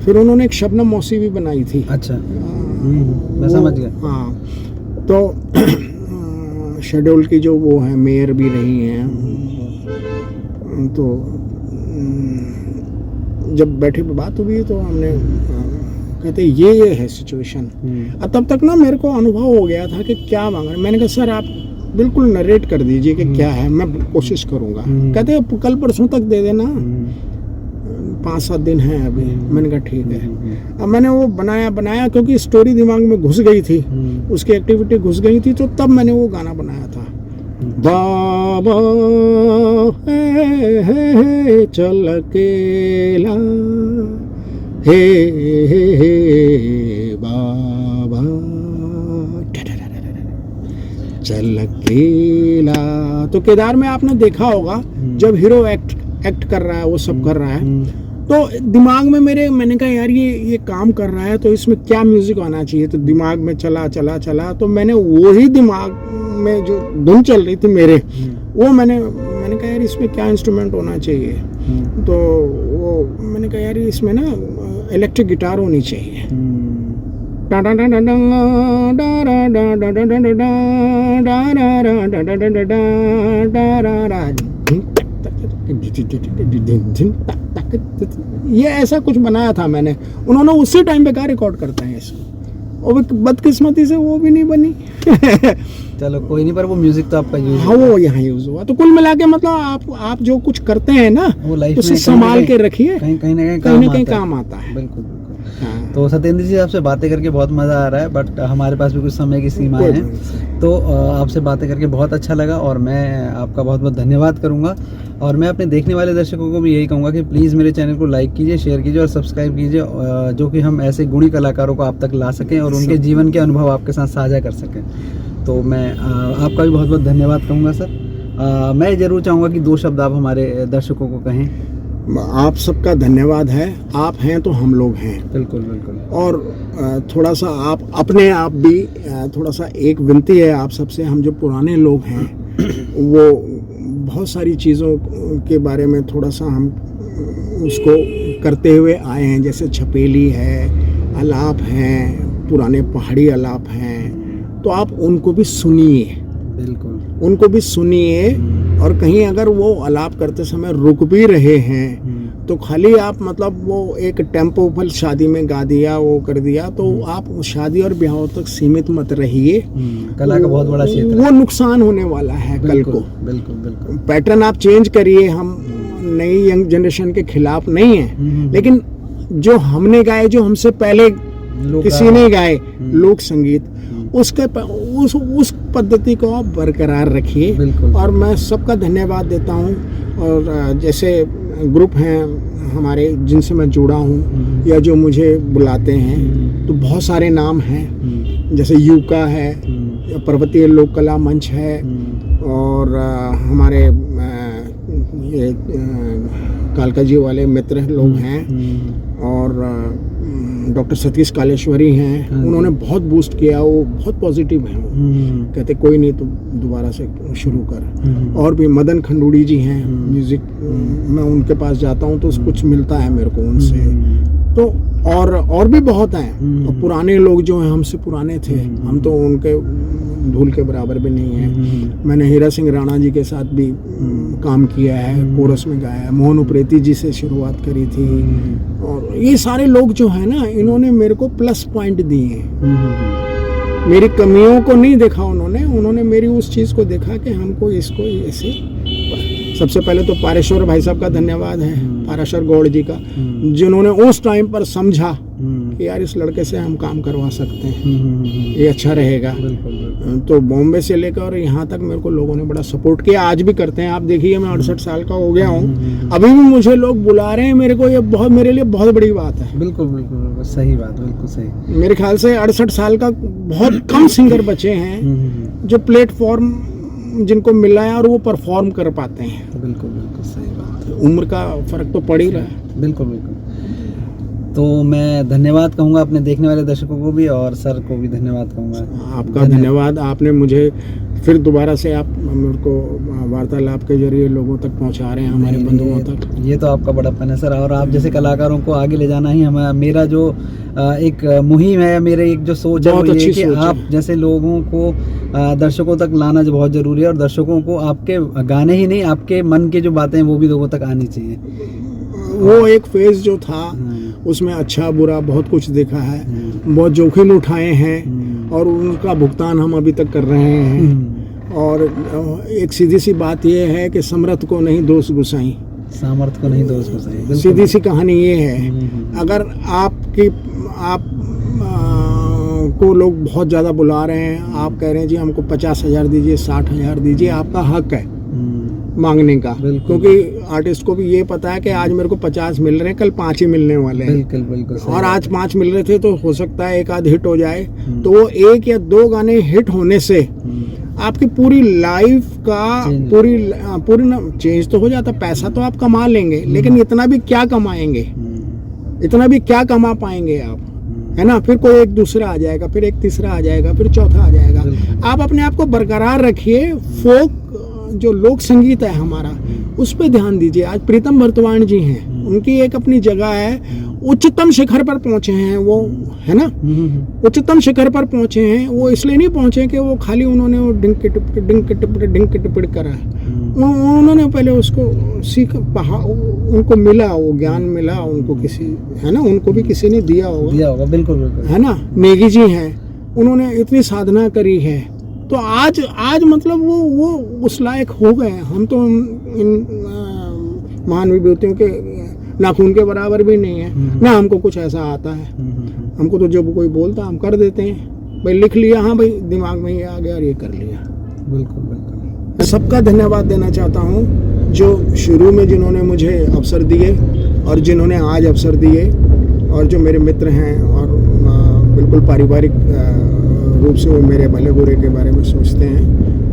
फिर उन्होंने एक शबनम मौसी भी बनाई थी। अच्छा, मैं समझ गया। हाँ, तो शेड्यूल की जो वो है, मेयर भी रही हैं। तो जब बैठे पे बात हुई, तो हमने कहते ये है सिचुएशन। तब तक ना मेरे को अनुभव हो गया था कि क्या मांग। मैंने कहा सर आप बिल्कुल नरेट कर दीजिए कि क्या है, मैं कोशिश करूंगा। कहते कल परसों तक दे देना, 5-7 दिन है अभी। मैंने कहा ठीक है। अब मैंने वो बनाया क्योंकि स्टोरी दिमाग में घुस गई थी, उसकी एक्टिविटी घुस गई थी, तो तब मैंने वो गाना बनाया था। बाबा हे चल अकेला हे बाबा चल अकेला। तो केदार में आपने देखा होगा जब हीरो एक्ट कर रहा है, वो सब कर रहा है, तो दिमाग में मैंने कहा यार ये काम कर रहा है तो इसमें क्या म्यूजिक आना चाहिए। तो दिमाग में चला तो मैंने वही दिमाग में जो धुन चल रही थी मेरे, वो मैंने कहा यार इसमें क्या इंस्ट्रूमेंट होना चाहिए। तो वो मैंने कहा यार इसमें ना इलेक्ट्रिक गिटार होनी चाहिए। ये ऐसा कुछ बनाया था मैंने, उन्होंने उसी टाइम पे कहा रिकॉर्ड करते हैं इसको, और बदकिस्मती से वो भी नहीं बनी। चलो कोई नहीं, पर वो म्यूजिक तो आपका यूज, हाँ वो यहाँ यूज हुआ। तो कुल मिला के मतलब आप जो कुछ करते हैं ना वो लाइफ उसे संभाल के रखिए, कहीं ना कहीं काम आता है। बिल्कुल। हाँ। तो सत्येंद्र जी आपसे बातें करके बहुत मज़ा आ रहा है, बट हमारे पास भी कुछ समय की सीमाएं हैं, तो आपसे बातें करके बहुत अच्छा लगा और मैं आपका बहुत बहुत धन्यवाद करूंगा। और मैं अपने देखने वाले दर्शकों को भी यही कहूँगा कि प्लीज़ मेरे चैनल को लाइक कीजिए, शेयर कीजिए और सब्सक्राइब कीजिए, जो कि हम ऐसे गुणी कलाकारों को आप तक ला सकें और उनके जीवन के अनुभव आपके साथ साझा कर सकें। तो मैं आपका भी बहुत बहुत धन्यवाद कहूँगा सर। मैं ज़रूर चाहूँगा कि 2 शब्द आप हमारे दर्शकों को कहें। आप सबका धन्यवाद है, आप हैं तो हम लोग हैं। बिल्कुल बिल्कुल। और थोड़ा सा आप अपने आप भी थोड़ा सा एक विनती है आप सबसे, हम जो पुराने लोग हैं वो बहुत सारी चीज़ों के बारे में थोड़ा सा हम उसको करते हुए आए हैं, जैसे छपेली है, आलाप हैं, पुराने पहाड़ी आलाप हैं, तो आप उनको भी सुनिए। बिल्कुल, उनको भी सुनिए। और कहीं अगर वो आलाप करते समय रुक भी रहे हैं तो खाली आप मतलब वो एक टेम्पो पर शादी में गा दिया, वो कर दिया, तो आप शादी और ब्याहों तक सीमित मत रहिए। कला का बहुत बड़ा क्षेत्र, वो नुकसान होने वाला है कल को। बिल्कुल बिल्कुल। पैटर्न आप चेंज करिए, हम नई यंग जनरेशन के खिलाफ नहीं है, लेकिन जो हमने गाए, जो हमसे पहले किसी ने गाए लोक संगीत, उसके उस पद्धति को आप बरकरार रखिए। और मैं सबका धन्यवाद देता हूँ। और जैसे ग्रुप हैं हमारे जिनसे मैं जुड़ा हूँ या जो मुझे बुलाते हैं, तो बहुत सारे नाम हैं, जैसे यूका है, पर्वतीय लोक कला मंच है, और हमारे ये कालका जी वाले मित्र लोग हैं, और डॉक्टर सतीश कालेश्वरी हैं, उन्होंने बहुत बूस्ट किया, वो बहुत पॉजिटिव हैं। कहते कोई नहीं तो दोबारा से शुरू कर। और भी मदन खंडूड़ी जी हैं, म्यूजिक, मैं उनके पास जाता हूँ तो कुछ मिलता है मेरे को उनसे। तो और भी बहुत हैं। और पुराने लोग जो हैं हमसे पुराने थे, हम तो उनके धूल के बराबर भी नहीं है। मैंने हीरा सिंह राणा जी के साथ भी काम किया है, कोरस में गाया है, मोहन उप्रेती जी से शुरुआत करी थी। और ये सारे लोग जो है ना, इन्होंने मेरे को प्लस पॉइंट दिए। मेरी कमियों को नहीं देखा उन्होंने मेरी उस चीज़ को देखा कि हमको इसको ऐसे। सबसे पहले तो पारेश्वर भाई साहब का धन्यवाद है, पाराशर गौड़ जी का, जिन्होंने उस टाइम पर समझा कि यार इस लड़के से हम काम करवा सकते हैं, ये अच्छा रहेगा। तो बॉम्बे से लेकर यहाँ तक मेरे को लोगों ने बड़ा सपोर्ट किया, आज भी करते हैं। आप देखिए मैं 68 साल का हो गया हूँ, अभी भी मुझे लोग बुला रहे हैं, मेरे को ये मेरे लिए बहुत बड़ी बात है। बिल्कुल बिल्कुल सही बात, बिल्कुल सही। मेरे ख्याल से 68 साल का बहुत कम सिंगर बचे हैं जो प्लेटफॉर्म जिनको मिला है और वो परफॉर्म कर पाते हैं। बिल्कुल बिल्कुल सही बात। उम्र का फर्क तो पड़ ही रहा है। बिल्कुल बिल्कुल। तो मैं धन्यवाद कहूँगा अपने देखने वाले दर्शकों को भी, और सर को भी धन्यवाद कहूँगा। आपका धन्यवाद, आपने मुझे फिर दोबारा से आप मेरे को वार्तालाप के जरिए लोगों तक पहुंचा रहे हैं, हमारे बंधुओं तक। ये तो आपका बड़प्पन है सर, और आप जैसे कलाकारों को आगे ले जाना ही मेरा जो एक मुहिम है, मेरे एक जो सोच है, वो ये कि आप जैसे लोगों को दर्शकों तक लाना जो बहुत ज़रूरी है, और दर्शकों को आपके गाने ही नहीं, आपके मन की जो बातें हैं वो भी लोगों तक आनी चाहिए। वो एक फेज जो था उसमें अच्छा बुरा बहुत कुछ देखा है, बहुत जोखिम उठाए हैं, और उनका भुगतान हम अभी तक कर रहे हैं। और एक सीधी सी बात यह है कि समर्थ को नहीं दोष गुसाई, सामर्थ्य को नहीं दोष गुसाई। सीधी सी कहानी ये है। अगर आप को लोग बहुत ज़्यादा बुला रहे हैं, आप कह रहे हैं जी हमको 50,000 दीजिए, 60,000 दीजिए, आपका हक है, मांगने का, क्योंकि आर्टिस्ट को भी ये पता है कि आज मेरे को 50 मिल रहे हैं, कल 5 ही मिलने वाले हैं। बिल्कुल बिल्कुल सही और आज 5 मिल रहे थे तो हो सकता है एक आध हिट हो जाए। हम्म। तो वो 1 या 2 गाने हिट होने से आपकी पूरी लाइफ का पूरी ना चेंज तो हो जाता। पैसा तो आप कमा लेंगे, लेकिन इतना भी क्या कमाएंगे, इतना भी क्या कमा पाएंगे आप, है ना। फिर कोई एक दूसरा आ जाएगा, फिर एक तीसरा आ जाएगा, फिर चौथा आ जाएगा। आप अपने आप को बरकरार रखिए। फोक जो लोक संगीत है हमारा, उस पर ध्यान दीजिए। आज प्रीतम भरतवाण जी हैं, उनकी एक अपनी जगह है, उच्चतम शिखर पर पहुंचे हैं वो, है ना। उच्चतम शिखर पर पहुंचे हैं वो इसलिए नहीं पहुंचे कि वो खाली उन्होंने वो डिंक टिपड़ करा। उन्होंने पहले उसको सीख उनको मिला, वो ज्ञान मिला उनको किसी, है ना, उनको भी किसी ने दिया होगा। बिल्कुल बिल्कुल, है ना। नेगी जी हैं, उन्होंने इतनी साधना करी है, तो आज मतलब वो उस लायक हो गए। हम तो इन महान विभूतियों के नाखून के बराबर भी नहीं है ना, हमको कुछ ऐसा आता है। हमको तो जब कोई बोलता हम कर देते हैं, भाई लिख लिया, हाँ भाई दिमाग में ये आ गया और ये कर लिया। बिल्कुल बिल्कुल। मैं सबका धन्यवाद देना चाहता हूँ जो शुरू में जिन्होंने मुझे अवसर दिए और जिन्होंने आज अवसर दिए, और जो मेरे मित्र हैं और बिल्कुल पारिवारिक रूप से वो मेरे भले बुरे के बारे में सोचते हैं।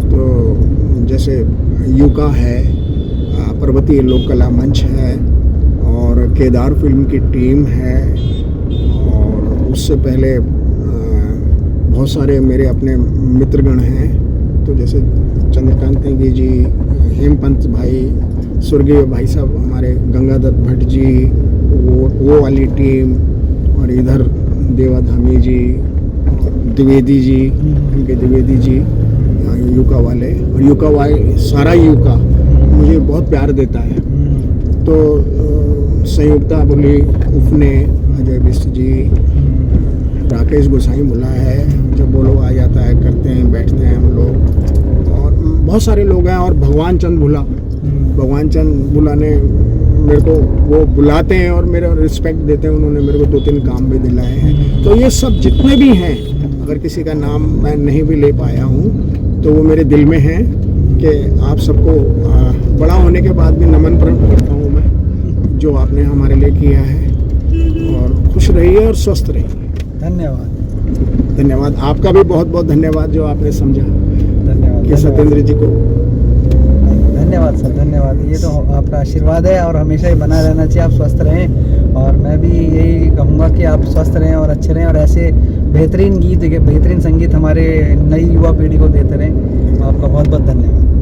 तो जैसे यूका है, पर्वतीय लोक कला मंच है, और केदार फिल्म की टीम है, और उससे पहले बहुत सारे मेरे अपने मित्रगण हैं। तो जैसे चंद्रकांत नेगी जी, हेमपंत भाई, स्वर्गीय भाई साहब हमारे गंगादत्त भट्ट जी, वो वाली टीम, और इधर देवाधामी जी, द्विवेदी जी, इनके द्विवेदी जी यूका वाले, और यूका वाले सारा यूका मुझे बहुत प्यार देता है। तो संयुक्ता बोली, उपने, अजय बिष्ट जी, राकेश गोसाई मुला है, जब बोलो आ जाता है, करते हैं, बैठते हैं हम लोग, और बहुत सारे लोग हैं। और भगवान चंद बुला ने मेरे को वो बुलाते हैं और मेरा रिस्पेक्ट देते हैं। उन्होंने मेरे को 2-3 काम भी दिलाए हैं। तो ये सब जितने भी हैं, अगर किसी का नाम मैं नहीं भी ले पाया हूँ तो वो मेरे दिल में है कि आप सबको बड़ा होने के बाद भी नमन करता हूँ मैं, जो आपने हमारे लिए किया है। और खुश रहिए और स्वस्थ रहिए। धन्यवाद। आपका भी बहुत बहुत धन्यवाद जो आपने समझा। धन्यवाद सत्येंद्र जी को धन्यवाद सर, धन्यवाद। ये तो आपका आशीर्वाद है और हमेशा ही बना रहना चाहिए। आप स्वस्थ रहें, और मैं भी यही कहूँगा कि आप स्वस्थ रहें और अच्छे रहें, और ऐसे बेहतरीन गीत, बेहतरीन संगीत हमारे नई युवा पीढ़ी को देते रहें। आपका बहुत बहुत धन्यवाद।